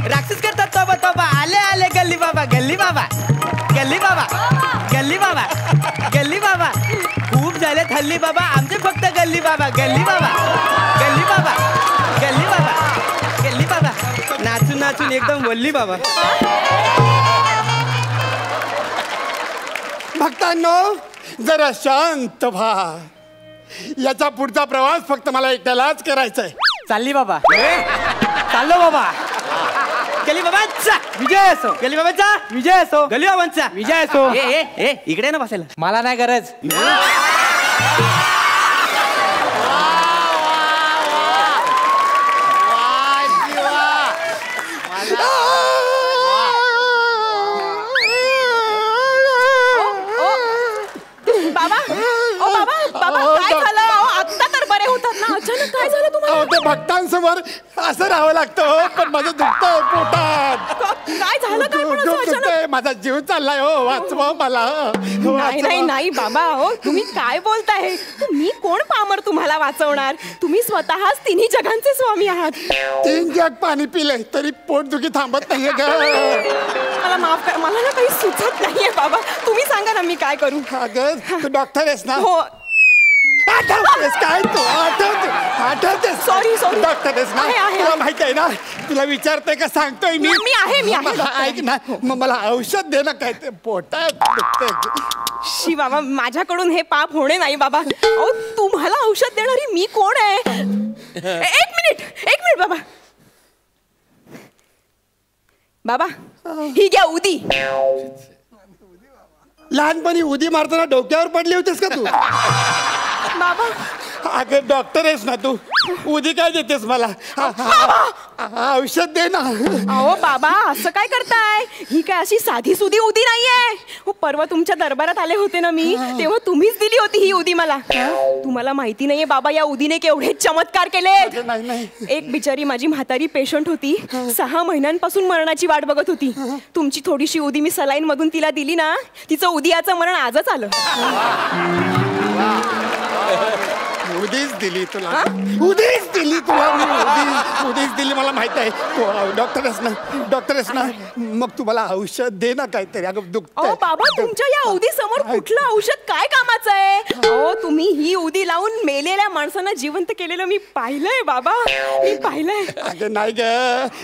राक्षस करतात तोबा तोबा. आले आले गल्ली बाबा, गल्ली बाबा, गल्ली बाबा, गल्ली बाबा, गल्ली बाबा. खूप झालेत हल्ली बाबा आमचे फक्त गल्ली बाबा, गल्ली बाबा, गल्ली बाबा, गल्ली बाबा, गल्ली बाबा. नाचून नाचून एकदम वल्ली बाबा. भक्तांनो जरा शांत व्हा. याचा पुढचा प्रवास फक्त मला एकट्यालाच करायचा आहे. चालली बाबा. चाललो बाबा. गल्ली बाबांचा विजय असो. गल्ली बाबांचा विजय असो. गल्ली बाबांचा विजय असो. ए इकडे ना बसायला. मला नाही गरज. बाबा, ओ बाबा, बाबा काय झालं? आत्ता तर बरे होतात ना, अचानक काय झालं तुम्हाला? ते भक्तांसमोर असं राहावं लागतं. पण माझं दुखतंय पोटात. काय झालं? काय पण असं अचानक? माझा जीव चाललाय. हो वाचवा मला. नाही नाही नाही बाबा, हो तुम्ही काय बोलताय? मी कोण पामर तुम्हाला वाचवणार? तुम्ही स्वतःच तिन्ही जगांचे स्वामी आहात. 3 जग पाणी पिले तरी पोटदुखी थांबत नाहीये का? मला माफ कर, मला ना काही सुचत नाहीये बाबा. तुम्ही सांगा ना मी काय करू. अगं तू डॉक्टर आहेस ना? हो. आठवतेस काय तू? आठवतेस? Sorry sorry. डॉक्टर आहेस ना? तुला माहिती आहे ना? तुला विचारतोय का सांगतोय मी? मी आहे. ऐक ना, मग मला औषध दे ना. काय ते पोटात दुखतंय. शी बाबा, माझ्याकडून हे पाप होणे नाही बाबा. अहो तुम्हाला औषध देणारी मी कोण आहे? एक मिनिट बाबा. बाबा ही घ्या उदी. लहानपणी उदी मारताना डोक्यावर पडली होतीस का तू? बाबा अगं डॉक्टर आहेस ना तू? उदी काय देतेस मला? औषध दे ना. अहो बाबा असं काय करताय? ही काय अशी साधी सुधी उदी नाहीये. हो परवा तुमच्या दरबारात आले होते ना मी, तेव्हा तुम्हीच दिली होती ही उदी मला. तुम्हाला माहिती नाहीये बाबा या उदीने केवढे चमत्कार केले. एक बिचारी माझी म्हातारी पेशंट होती, 6 महिन्यांपासून मरणाची वाट बघत होती. तुमची थोडीशी उदी मी सलाईन मधून तिला दिली ना, तिचं उदियाचं मरण आजच आलं. उदीच दिली तुला. उदीच दिली तुला. उदीच दिली मला माहित आहे. तू डॉक्टर आहेस ना? मग तू मला औषध दे ना काहीतरी. अगं दुखतंय. बाबा तुमच्या या उदी समोर कुठलं औषध काय कामाचं आहे? अहो तुम्ही ही उदी लावून मेलेल्या माणसांना जिवंत केलेलं मी पाहिलंय बाबा. मी पाहिलंय. अगं नाही ग,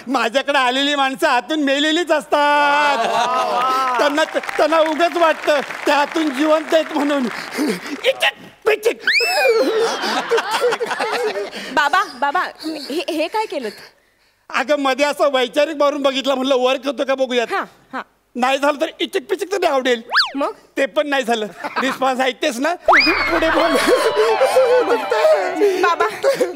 माझ्याकडे आलेली माणसं आतून मेलेलीच असतात. त्यांना उगाच वाटतं त्या आतून जिवंत आहेत म्हणून. बाबा हे काय केलं? अगं मध्ये असं वैचारिक मारून बघितलं, म्हणलं वर्क होतं का बघूयात. नाही झालं तर इचिक पिचिक तर आवडेल. मग ते पण नाही झालं. रिस्पॉन्स ऐकतेस ना? पुढे बोल.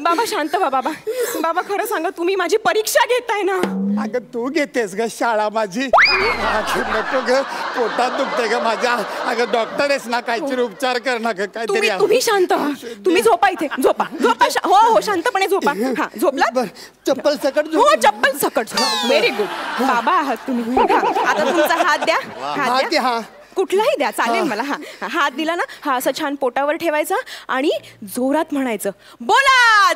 बाबा शांत व्हा. बाबा खरं सांगा, तुम्ही माझी परीक्षा घेताय ना? अगं तू घेतेस ग शाळा माझी? नको ग, पोटात दुखते ग माझ्या. अगं डॉक्टर आहेस ना, काहीतरी उपचार कर ना ग. काहीतरी तुम्ही शांत व्हा. तुम्ही झोपा इथे. झोपा. हो शांतपणे झोपा. हा झोपला? चप्पल सकट. हो चप्पल सकट. Very good. बाबा आहात तुम्ही. आता तुमचा हात द्या. हात द्या. कुठलाही द्या चालेल मला. हात दिला ना, हा असं छान पोटावर ठेवायचा आणि जोरात म्हणायचं, बोला.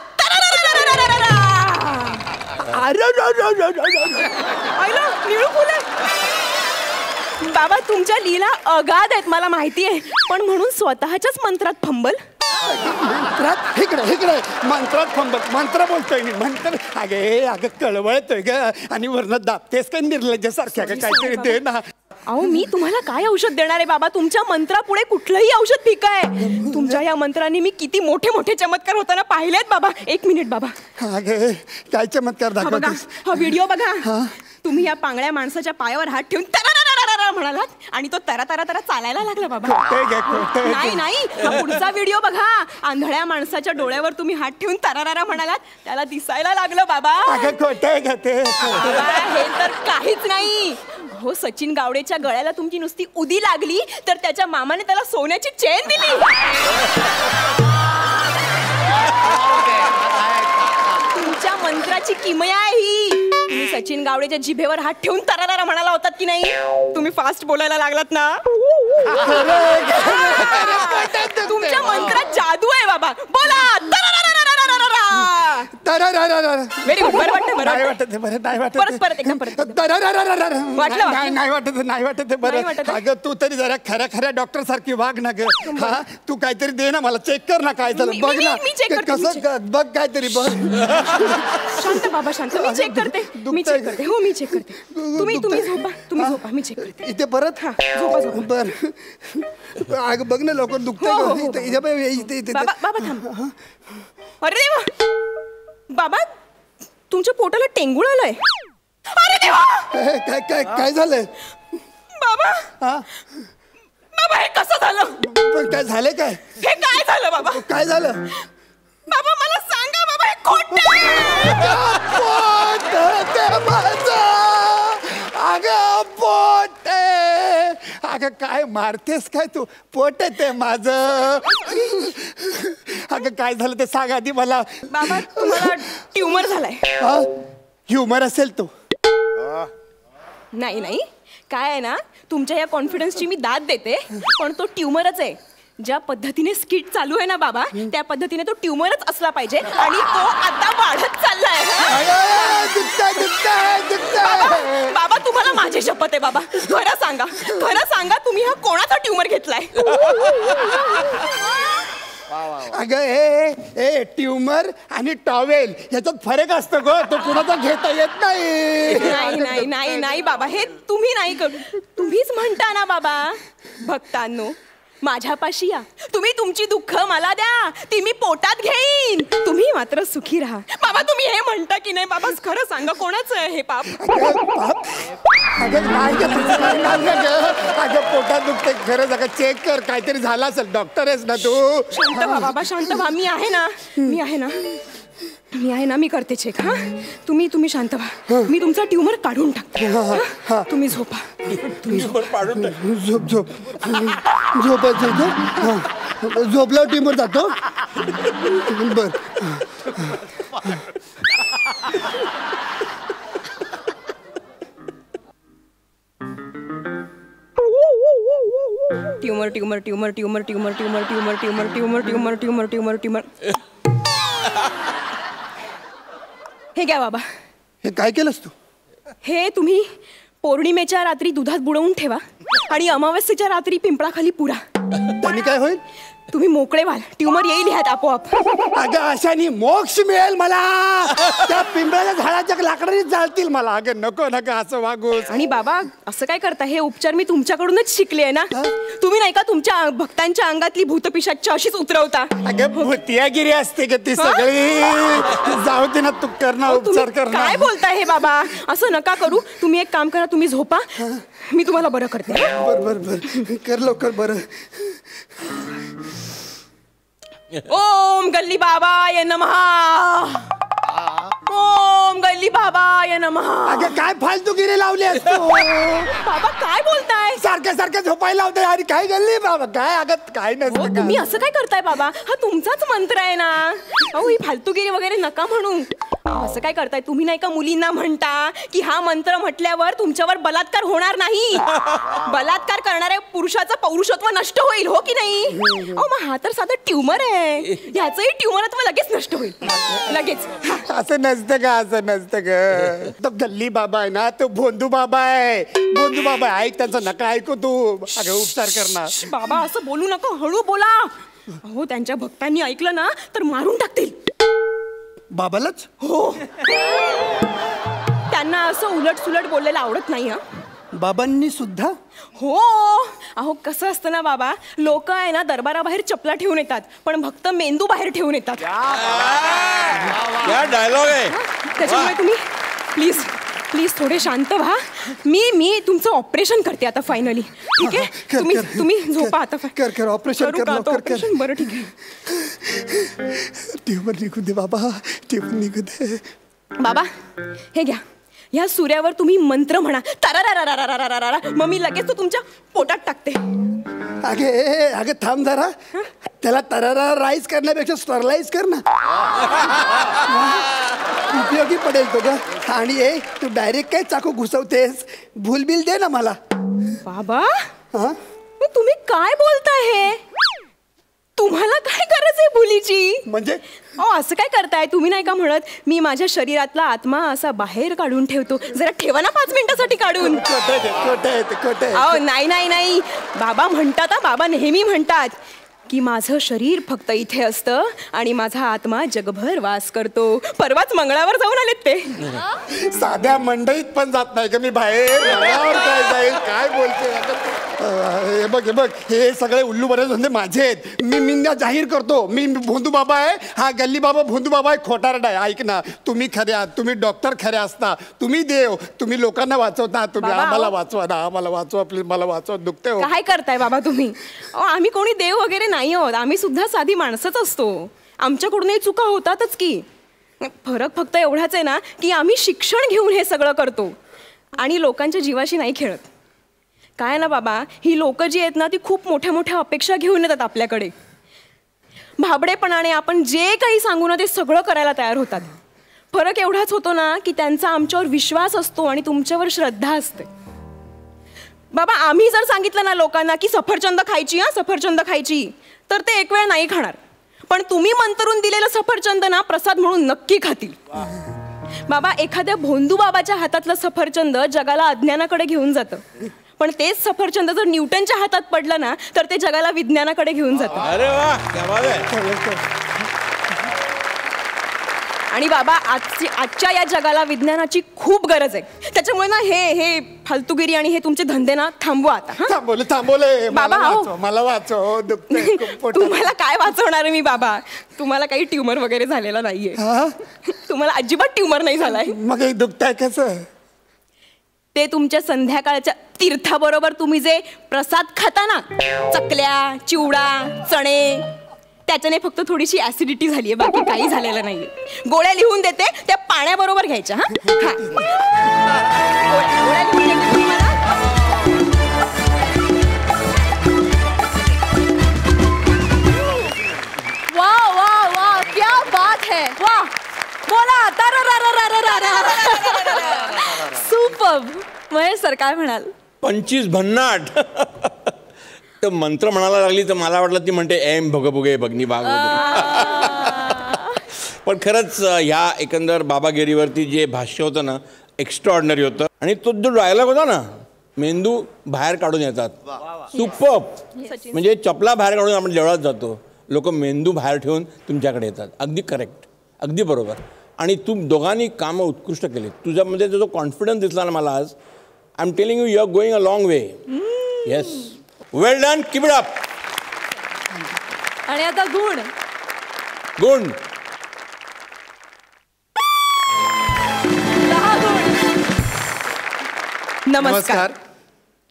बाबा तुमच्या लीला अगाध आहेत मला माहिती आहे, पण म्हणून स्वतःच्याच मंत्रात फंबल. मंत्रात इकडे मंत्रात मंत्र बोलतोय मी मंत्र. अगं कळवळतोय ग आणि वरनं दाबतेस काय निर्लज्जासारख्या काहीतरी दे ना. अहो मी तुम्हाला काय औषध देणार आहे बाबा? तुमच्या मंत्रापुढे कुठलंही औषध फिका आहे. तुमच्या या मंत्रांनी मी किती मोठे मोठे चमत्कार होताना पाहिलेत बाबा. 1 मिनिट बाबा. अगं काय चमत्कार बघा दाखवतेस? हा व्हिडिओ बघा. तुम्ही या पांगळ्या माणसाच्या पायावर हात ठेवून तरारारारा म्हणालात आणि तो तरा चालायला लागला बाबा. नाही हा पुढचा व्हिडिओ बघा. आंधळ्या माणसाच्या डोळ्यावर तुम्ही हात ठेवून तरारारा म्हणालात, त्याला दिसायला लागलं बाबा. हे तर काहीच नाही हो. सचिन गावडेच्या गळ्याला तुमची नुसती उदी लागली तर त्याच्या मामाने त्याला सोन्याची चेन दिली. तुमच्या मंत्राची किमया आहे ही. तुम्ही सचिन गावडेच्या जिभेवर हात ठेवून तरारारा म्हणाला होतात की नाही? तुम्ही फास्ट बोलायला लागलात ना. तुमच्या मंत्रात जादू आहे बाबा. बोला व्हेरी गुड. बरं वाटतं परत एकदम नाही वाटत बरं. अगं तू तरी जरा खऱ्या डॉक्टर सारखी वाग ना ग. हा तू काहीतरी दे ना मला. चेक कर ना काय झालं बघ ना. कसं बघ काहीतरी बघ. शांत बाबा शांत. मी चेक करते. हो मी चेक करते. तुम्ही झोपा मी चेक करते. इथे परत झोपा. बर अगं बघ ना लवकर दुखतंय. बाबा थांब. अरे देवा बाबा तुमच्या पोटाला टेंगुळ आलंय. अरे देवा काय झालंय बाबा? बाबा हे कसं झालं? पण काय झालंय? काय हे काय झालं बाबा? काय झालं बाबा मला सांगा बाबा. हे खोटं अगं पोट. अगं काय मारतेस काय तू? पोट ते माझं. अगं काय झालं ते सांग आधी मला. बाबा तुम्हाला ट्युमर झालाय. ह्युमर असेल तो. नाही काय आहे ना, तुमच्या या कॉन्फिडन्सची मी दाद देते पण तो ट्युमरच आहे. ज्या पद्धतीने स्किट चालू आहे ना बाबा, त्या पद्धतीने तो ट्युमरच असला पाहिजे आणि तो आता वाढत चाललाय. बाबा तुम्हाला माझी शपथ आहे बाबा. खरं सांगा तुम्ही हा कोणाचा ट्युमर घेतलाय? अगं ए ट्युमर आणि टॉवेल याच्यात फरक असतो गो. तो कुणाचा घेता येत नाही. नाही बाबा हे तुम्ही नाही करू. तुम्हीच म्हणता ना बाबा. भक्तांनो माझ्यापाशी या. तुम्ही तुमची दुःख मला द्या, ती मी पोटात घेईन. तुम्ही मात्र सुखी राहा. बाबा तुम्ही हे म्हणता की नाही बाबा? खरं सांगा कोणाचं आहे हे पाप? अगं पोटात दुखते खरं. अगं चेक कर काहीतरी झालं असेल. डॉक्टर आहेस ना तू. शांत व्हा बाबा शांत व्हा. मी आहे ना मी करते चेक. हा तुम्ही शांत व्हा. मी तुमचा ट्युमर काढून टाकते. तुम्ही झोपा. झोपला ट्युमर जातो. बर ट्युमर. हे घ्या बाबा. हे काय केलंस तू? हे तुम्ही पौर्णिमेच्या रात्री दुधात बुडवून ठेवा आणि अमावस्येच्या रात्री पिंपळाखाली पुरा. त्यांनी काय होईल? तुम्ही मोकळे व्हाल. ट्युमर येईल ह्यात आपोआप. अगं अशाने मोक्ष मिळेल मला. त्या पिंपळाच्या झाडाच्या लाकडाने जाळतील मला. अगं नको असं वागूस. आणि बाबा असं काय करता? हे उपचार मी तुमच्याकडूनच शिकले आहे ना. तुम्ही नाही का तुमच्या भक्तांच्या अंगातली भूतपिशाच अशीच उतरवता? अगं भूतियागिरी असते का ती सगळी? जाऊ दे ना तू करणार उपचार कर. काय बोलताय हे बाबा? असं नका करू. तुम्ही एक काम करा. तुम्ही झोपा. मी तुम्हाला बरं करते. बर कर लवकर. बरं. ओम गल्ली बाबाय नमः. ओम गल्ली बाबाय नमः. अगं काय फालतूगिरी लावली असतो. बाबा काय बोलताय? सारखं झोपायला लावताय. अरे काय गल्ली बाबा काय? अगं काय नसतं. तुम्ही असं काय करताय बाबा? हा तुमचाच मंत्र आहे ना. अहो ही फालतूगिरी वगैरे नका म्हणू. असं काय करताय? तुम्ही नाही का मुलींना म्हणता की हा मंत्र म्हटल्यावर तुमच्यावर बलात्कार होणार नाही. बलात्कार करणाऱ्या पुरुषाचं पौरुषत्व नष्ट होईल. हो की नाही? अहो मग हा तर साधा ट्युमर आहे. ह्याचंही ट्युमरत्व लगेच नष्ट होईल. लगेच. असं नसतं का? असं नसतं का? तो गल्ली बाबा आहे ना, तो भोंदू बाबा आहे. भोंदू बाबा ऐक त्यांचं नका ऐकू तू. अगं उपचार करणार. बाबा असं बोलू नका. हळू बोला. अहो त्यांच्या भक्तांनी ऐकलं ना तर मारून टाकतील. बाबालाच? हो. त्यांना असं उलट सुलट बोललेलं आवडत नाही. बाबांनी सुद्धा? हो. अहो कसं असतं ना बाबा, लोक आहे ना दरबाराबाहेर चपला ठेवून येतात पण भक्त मेंदू बाहेर ठेवून येतात. डायलॉग आहे. त्याच्यामुळे तुम्ही प्लीज प्लीज थोडे शांत व्हा. मी तुमचं ऑपरेशन करते आता फायनली. ठीक आहे, तुम्ही झोपा आता. कर ऑपरेशन. बरं ठीक आहे. ट्यूमर निघू दे बाबा, ट्यूमर निघू दे. बाबा हे घ्या, ह्या सूर्यावर तुम्ही मंत्र म्हणा. तारारारारारारारारा. मग मी लगेच तो तुमच्या पोटात टाकते. अगे थांब जरा. त्याला तरारा राईस करण्यापेक्षा स्टरलाइज कर ना. उपयोगी पडेल तो ग. आणि तू डायरेक्ट काय चाकू घुसवतेस? भूलबिल दे ना मला. बाबा तुम्ही काय बोलताय? हे तुम्हाला काय गरज आहे भुलीची? म्हणजे असं काय करताय तुम्ही? नाही का म्हणत मी माझ्या शरीरातला आत्मा असा बाहेर काढून ठेवतो. जरा ठेवा ना 5 मिनिटासाठी काढून. नाही बाबा म्हणतात, बाबा नेहमी म्हणतात की माझं शरीर फक्त इथे असतं आणि माझा आत्मा जगभर वास करतो. परवाच मंगळावर जाऊन आलेत ते. साध्या मंडईत पण जात नाही का मी बाहेर? काय जाईल? काय बोलते? हे बघ हे सगळे उल्लू बरे धंदे माझे आहेत. मी जाहीर करतो मी भोंदू बाबा आहे. हा गल्ली बाबा भोंदू बाबा आहे, खोटारडा आहे. ऐक ना, तुम्ही खरे आहात, तुम्ही डॉक्टर खरे असता, तुम्ही देव, तुम्ही लोकांना वाचवता. तुम्ही आम्हाला वाचवा ना, आम्हाला वाचवा प्लीज, मला वाचवा. दुखते हो. काय करताय बाबा तुम्ही? आम्ही कोणी देव वगैरे नाही आहोत. आम्ही सुद्धा साधी माणसंच असतो. आमच्याकडूनही चुका होतातच की. फरक फक्त एवढाच आहे ना की आम्ही शिक्षण घेऊन हे सगळं करतो आणि लोकांच्या जीवाशी नाही खेळत. काय ना बाबा, ही लोक जी आहेत ना ती खूप मोठ्या मोठ्या अपेक्षा घेऊन येतात आपल्याकडे. भाबडेपणाने आपण जे काही सांगू ना ते सगळं करायला तयार होतात. फरक एवढाच होतो ना की त्यांचा आमच्यावर विश्वास असतो आणि तुमच्यावर श्रद्धा असते. बाबा आम्ही जर सांगितलं ना लोकांना की सफरचंद खायची, सफरचंद खायची, तर ते एक वेळ नाही खाणार. पण तुम्ही मंतरून दिलेलं सफरचंद ना प्रसाद म्हणून नक्की खातील. बाबा एखाद्या भोंदू बाबाच्या हातातलं सफरचंद जगाला अज्ञानाकडे घेऊन जातं. पण तेच सफरचंद जर न्यूटनच्या हातात पडलं ना तर ते जगाला विज्ञानाकडे घेऊन जातं. अरे वाह, क्या बात आहे. आणि बाबा आजच्या या जगाला विज्ञानाची खूप गरज आहे. त्याच्यामुळे ना हे फालतूगिरी आणि हे तुमचे धंदे ना थांबवा आता. थांबवले बाबा. मला वाचव. तुम्हाला काय वाचवणार आहे मी बाबा? तुम्हाला काही ट्यूमर वगैरे झालेला नाहीये. तुम्हाला अजिबात ट्यूमर नाही झालाय. मग दुखताय कसं? ते तुमच्या संध्याकाळच्या तीर्थाबरोबर तुम्ही जे प्रसाद खाता ना, चकल्या, चिवडा, चणे, त्याच्याने फक्त थोडीशी ऍसिडिटी झाली आहे, बाकी काही झालेलं नाहीये. गोळ्या लिहून देते, त्या पाण्याबरोबर घ्यायच्या. गोळ्या लिहून देते तुम्हाला. वाह वाह वाह, क्या बात है. वाह, बोला. सुपर. महेश सर काय म्हणाल? 25 भन्नाट. तर मंत्र म्हणायला लागली तर मला वाटलं ती म्हणते एम भगभुगे भगनी बाग. पण खरंच ह्या एकंदर बाबागिरीवरती जे भाष्य होतं ना एक्स्ट्रा ऑर्डिनरी होतं. आणि तो जो डायलॉग होता ना, मेंदू बाहेर काढून येतात, सुपर. म्हणजे चपला बाहेर काढून आपण देवळात जातो, लोक मेंदू बाहेर ठेवून तुमच्याकडे येतात. अगदी करेक्ट, अगदी बरोबर. आणि तू दोघांनी कामं उत्कृष्ट केली. तुझ्यामध्ये जो कॉन्फिडन्स दिसला ना मला आज, I am telling you, you are going a long way. Yes, well done, keep it up. आणि आता गुण. गुण 10 गुण. नमस्कार,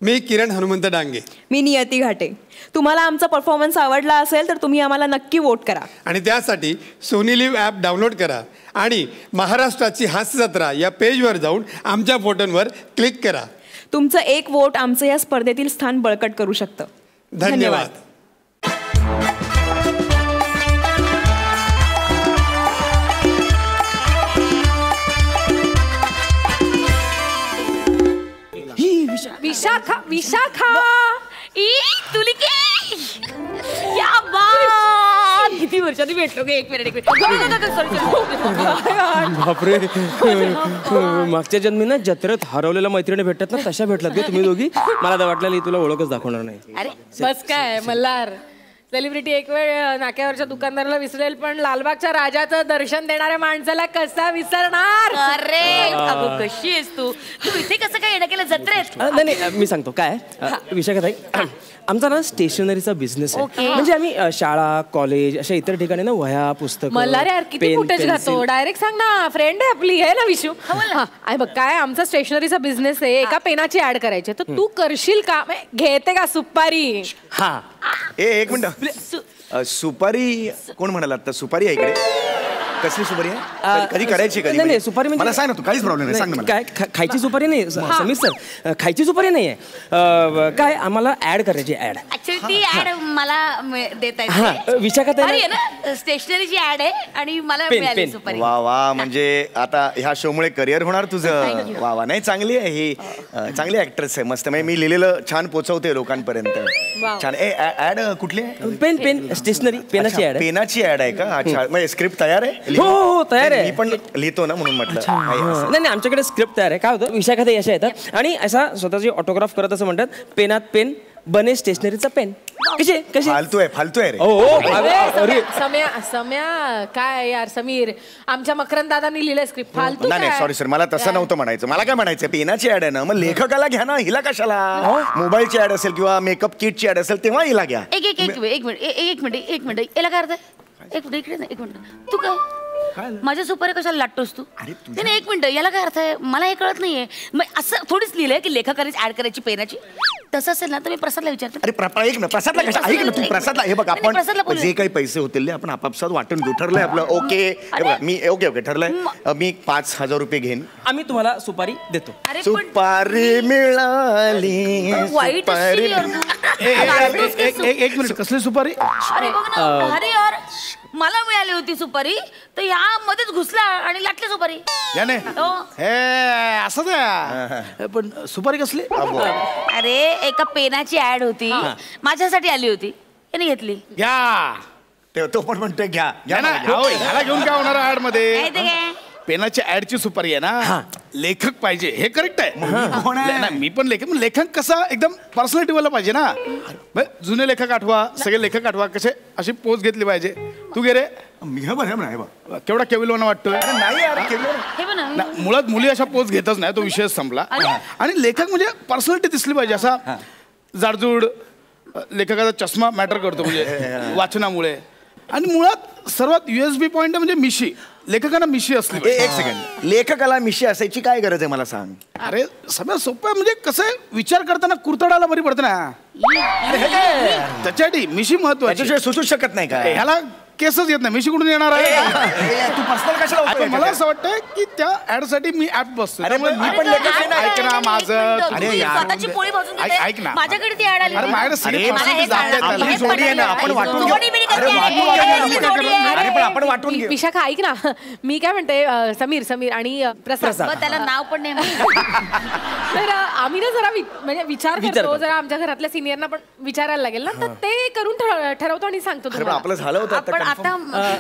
मी किरण हनुमंत डांगे. मी नियती घाटे. तुम्हाला आमचा परफॉर्मन्स आवडला असेल तर तुम्ही आम्हाला नक्की वोट करा. आणि त्यासाठी सोनी लिव्ह ॲप डाउनलोड करा आणि महाराष्ट्राची हास्य जत्रा या पेजवर जाऊन आमच्या फोटोंवर क्लिक करा. तुमचं एक वोट आमचं या स्पर्धेतील स्थान बळकट करू शकतं. धन्यवाद. विशाखा. विशाखा क्या बात. किती वर्षांनी भेटलो गे. एक मिनिट. बापरे, मागच्या जन्मी ना जत्रेत हरवलेल्या मैत्रिणी भेटतात ना तशा भेटलात गे तुम्ही दोघी. मला तर वाटलं तुला ओळखच दाखवणार नाही. अरे बस काय मल्हार, सेलिब्रिटी एक वेळ नाक्यावरच्या दुकानदाराला विसरेल, पण लालबागच्या राजाचं दर्शन देणाऱ्या माणसाला कसा विसरणार? अरे अगं कशी आहेस तू इथे कसं काय येणं केलं जत्रेत? नाही मी सांगतो काय विषय काय आमचा ना स्टेशनरीचा बिझनेस आहे. म्हणजे आम्ही शाळा कॉलेज अशा इतर ठिकाणी ना वह्या पुस्तक मला रे यार किती फुटेज घातो. डायरेक्ट सांग ना, फ्रेंड आहे आपली आहे ना विशू. आहे बघ काय आमचा स्टेशनरीचा बिझनेस आहे. एका पेनाची ऍड करायची तर तू करशील का? घेते का सुपारी? हा एक मिनिट सुपारी कोण म्हणाला आता? सुपारी आहे इकडे. कसली सुपारी आहे? कधी करायची कधी? नाही सुपारी म्हणजे मला सांग ना तू, काहीच प्रॉब्लेम नाही, सांग ना मला. काय खायची सुपारी नाही समीर सर, खायची सुपारी नाहीये. काय आम्हाला ऍड करायची ऍड. ऍक्च्युली ती ऍड मला देता येते. विशाखाताई स्टेशनरीची ऍड आहे आणि मला मिळाली सुपारी. वा वा, म्हणजे आता ह्या शो मुळे करिअर होणार तुझं. वा वा, नाही चांगली आहे ही, चांगली ऍक्ट्रेस आहे, मस्त. म्हणजे मी लिहिलेलं छान पोहोचवते लोकांपर्यंत. छान. ऍड कुठली आहे? पेन स्टेशनरी पेनाची ऍड. पेनाची ऍड आहे का? अच्छा, म्हणजे स्क्रिप्ट तयार आहे? हो तयार आहे. मी पण लिहितो ना म्हणून म्हटलं. नाही आमच्याकडे स्क्रिप्ट तयार आहे. काय होतं विशाखाताई अशा येतात आणि असा स्वतःची ऑटोग्राफ करत असं म्हणतात, पेनात पेन बने स्टेशनरीचा पेन. कसे फालतू आहे रे. अरे सम्या काय यार समीर, आमच्या मकरंद दादांनी लिहिलं स्क्रिप्ट. फालतू नाही सॉरी सर, मला तसं नव्हतं म्हणायचं. मला काय म्हणायचं, पेनाची ऍड आहे ना, मग लेखकाला घ्या ना, हिला कशाला? मोबाईलची ऍड असेल किंवा मेकअप किटची ऍड असेल तेव्हा हिला घ्या. एक मिनिट याला काय अर्थ? एक मिनिट इकडे, एक मिनिट. तू काय माझ्या सुपारी कशाला लाटतोस तू? नाही एक मिनिट, याला काय अर्थ आहे? मला हे कळत नाहीये. मग असं थोडीच लिहिलंय की लेखकानेच ऍड करायची पेनाची. तसं असेल ना तर मी प्रसादला विचारते. अरे एक ना, प्रसादला कशा? ऐक ना तू, प्रसादला. हे बघ, आपण जे काही पैसे होतील आपण आपापसात वाटून घेऊ. ठरलंय आपलं. ओके हे बघा, मी ओके ठरलंय. मी 5,000 रुपये घेईन. आम्ही तुम्हाला सुपारी देतो. सुपारी मिळाली. वाईट एक मिनिट, कसली सुपारी? अरे बघ ना, अरे यार मला मिळाली होती सुपारी तर यामध्येच घुसला आणि लाटली सुपारी. हे असं द्या. पण सुपारी कसली? अरे एका पेनाची ऍड होती, माझ्यासाठी आली होती, याने घेतली. घ्या. तो पण म्हणतोय घ्या ना. ह्याला घेऊन काय होणार ऍड मध्ये? पेनाची ऍडची सुपारी आहे ना. लेखक पाहिजे, हे करेक्ट आहे. मी पण लेखक कसा एकदम पर्सनॅलिटी वाला पाहिजे ना. जुने लेखक आठवा, सगळे लेखक आठवा, कसे अशी पोच घेतली पाहिजे. तू गे रे. केवढा केविलवाना वाटतोय. मुळात मुली अशा पोच घेतच नाही, तो विषय संपला. आणि लेखक म्हणजे पर्सनॅलिटी दिसली पाहिजे. असा जाडजूड लेखकाचा चष्मा मॅटर करतो म्हणजे वाचनामुळे. आणि मुळात सर्वात USB पॉइंट म्हणजे मिशी. लेखकांना मिशी असली. एक सेकंड, लेखकाला मिशी असायची काय गरज आहे मला सांग? अरे सगळं सोपं आहे. म्हणजे कसं आहे, विचार करताना कुरतडाला बरी पडतं ना. त्याच्यासाठी मिशी महत्वाची. सुचूच शकत नाही का? ह्याला केसच येत नाही, मिशी कुठून येणार आहे? तू पर्सनल कशाला? मला असं वाटतं की त्या ऍड साठी मी ऍप बसतो. मी पण ऐक ना माझं. स्वतःची पोळी भाजून घेते. ऐक ना, माझ्याकडे ती ऍड आली. अरे माझ्याकडे आपण वाटून घेऊ. विशाखा ऐक ना, मी काय म्हणते, समीर आणि प्रसाद, त्याला नाव पण नाही. तर आम्ही ना जरा म्हणजे विचार करतो, जरा आमच्या घरातल्या सिनियरना पण विचारायला लागेल ना, तर ते करून ठरवतो आणि सांगतो. आपलं झालं होतं आता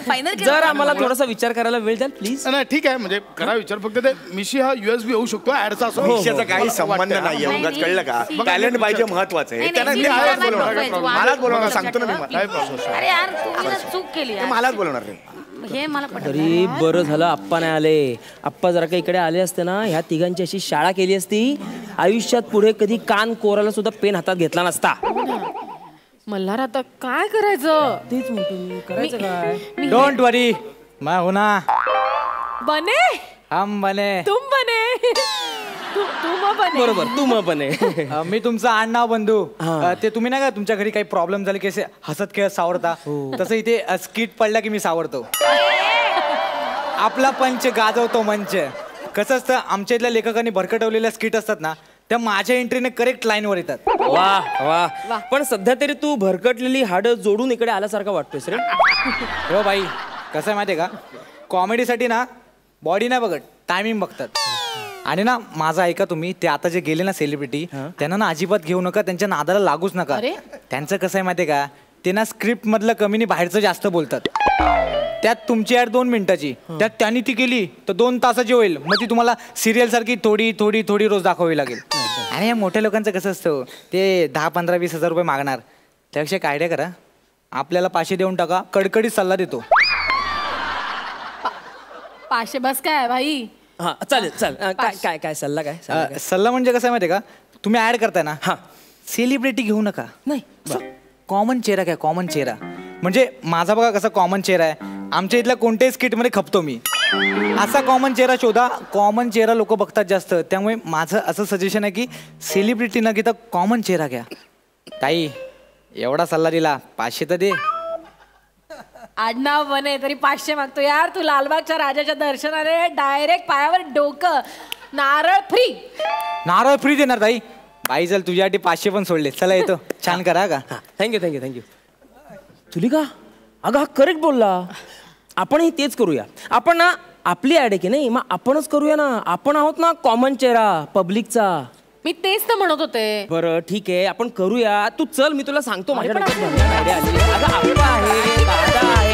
फायनल. जर आम्हाला थोडासा विचार करायला वेळ द्याल प्लीज. नाही ठीक आहे, म्हणजे करा विचार. फक्त ते मिशी हा USB होऊ शकतो, ऍडचा असो. मिशीचा काही संबंध नाहीये. उगाच कळलं का? टॅलेंट पाहिजे, महत्वाचं आहे. मलाच बोलवणार, सांगतो ना मी. अरे यार तुम्ही चूक केली. मलाच बोलवणार रे. हे मला तरी बरं झालं आप्पा नाही आले. आप्पा जरा काही इकडे आले असते ना, ह्या तिघांची अशी शाळा केली असती, आयुष्यात पुढे कधी कान कोराला सुद्धा पेन हातात घेतला नसता. मल्हार आता काय करायचं? तेच म्हणतो मी, करायचं काय? डोंट वरी, मैं हूं ना. बने हम बने, तुम बने. तू बने. बरोबर, तू मग बने. मी तुमचा आडनाव बंधू. ते तुम्ही नाही का तुमच्या घरी काही प्रॉब्लेम झाले की असे हसत खेळत सावरता, तसं इथे स्किट पडला की मी सावरतो. आपला पंच गाजवतो मंच. कसं असतं, आमच्या इथल्या लेखकांनी भरकटवलेल्या स्किट असतात ना, त्या माझ्या एंट्रीने करेक्ट लाईनवर येतात. वा वा. पण सध्या तरी तू भरकटलेली हाडं जोडून इकडे आल्यासारखा वाटतोयस रे. हो बाई, कसं आहे माहिती आहे का, कॉमेडीसाठी ना बॉडी नाही बघत, टायमिंग बघतात. आणि ना माझं ऐका तुम्ही, ते आता जे गेले ना सेलिब्रिटी, त्यांना ना अजिबात घेऊ नका, त्यांच्या नादाला लागूच नका. त्यांचं कसं आहे माहिती आहे का, ते ना स्क्रिप्ट मधलं कमी नाही बाहेरचं जास्त बोलतात. त्यात तुमची ऍड 2 मिनिटाची, त्यात त्यांनी ती केली तर 2 तासाची होईल. मग ती तुम्हाला सिरियल सारखी थोडी थोडी थोडी रोज दाखवावी लागेल. आणि या मोठ्या लोकांचं कसं असतं, ते 10, 15, 20 हजार रुपये मागणार. त्यापेक्षा एक आयडिया करा, आपल्याला 500 देऊन टाका, कडकडीत सल्ला देतो. 500 बस काय भाई? हा चालेल चालेल. काय काय सल्ला काय? सल्ला म्हणजे कसं आहे माहिती आहे का, तुम्ही ऍड करताय ना, हा सेलिब्रिटी घेऊ नका. नाही कॉमन चेहरा घ्या, कॉमन चेहरा. म्हणजे माझा बघा कसा कॉमन चेहरा आहे, आमच्या इथल्या कोणत्याही स्किटमध्ये खपतो मी. असा कॉमन चेहरा शोधा, कॉमन चेहरा लोक बघतात जास्त. त्यामुळे माझं असं सजेशन आहे की सेलिब्रिटी न घेता कॉमन चेहरा घ्या. ताई एवढा सल्ला दिला, 500 तर दे. आडनाव बने तरी 500 मागतो यार. तू लालबागच्या राजाच्या दर्शनाने डायरेक्ट पायावर डोकं. नारळ फ्री. नारळ फ्री देणार ताई. बाई चल तुझ्यासाठी 500 पण सोडले. चला येतो. छान करा का. Thank you thank you thank you. तुलिका अगं हा करेक्ट बोलला. आपणही तेच करूया. आपण ना आपली ऍड आहे की नाही, मग आपणच करूया ना. आपण आहोत ना कॉमन चेहरा पब्लिकचा. मी तेच तर म्हणत होते. बरं ठीक आहे आपण करूया. तू चल मी तुला सांगतो माझ्या डोक्यात आयडिया आली. अगं आप्पा आहे, दादा आहे,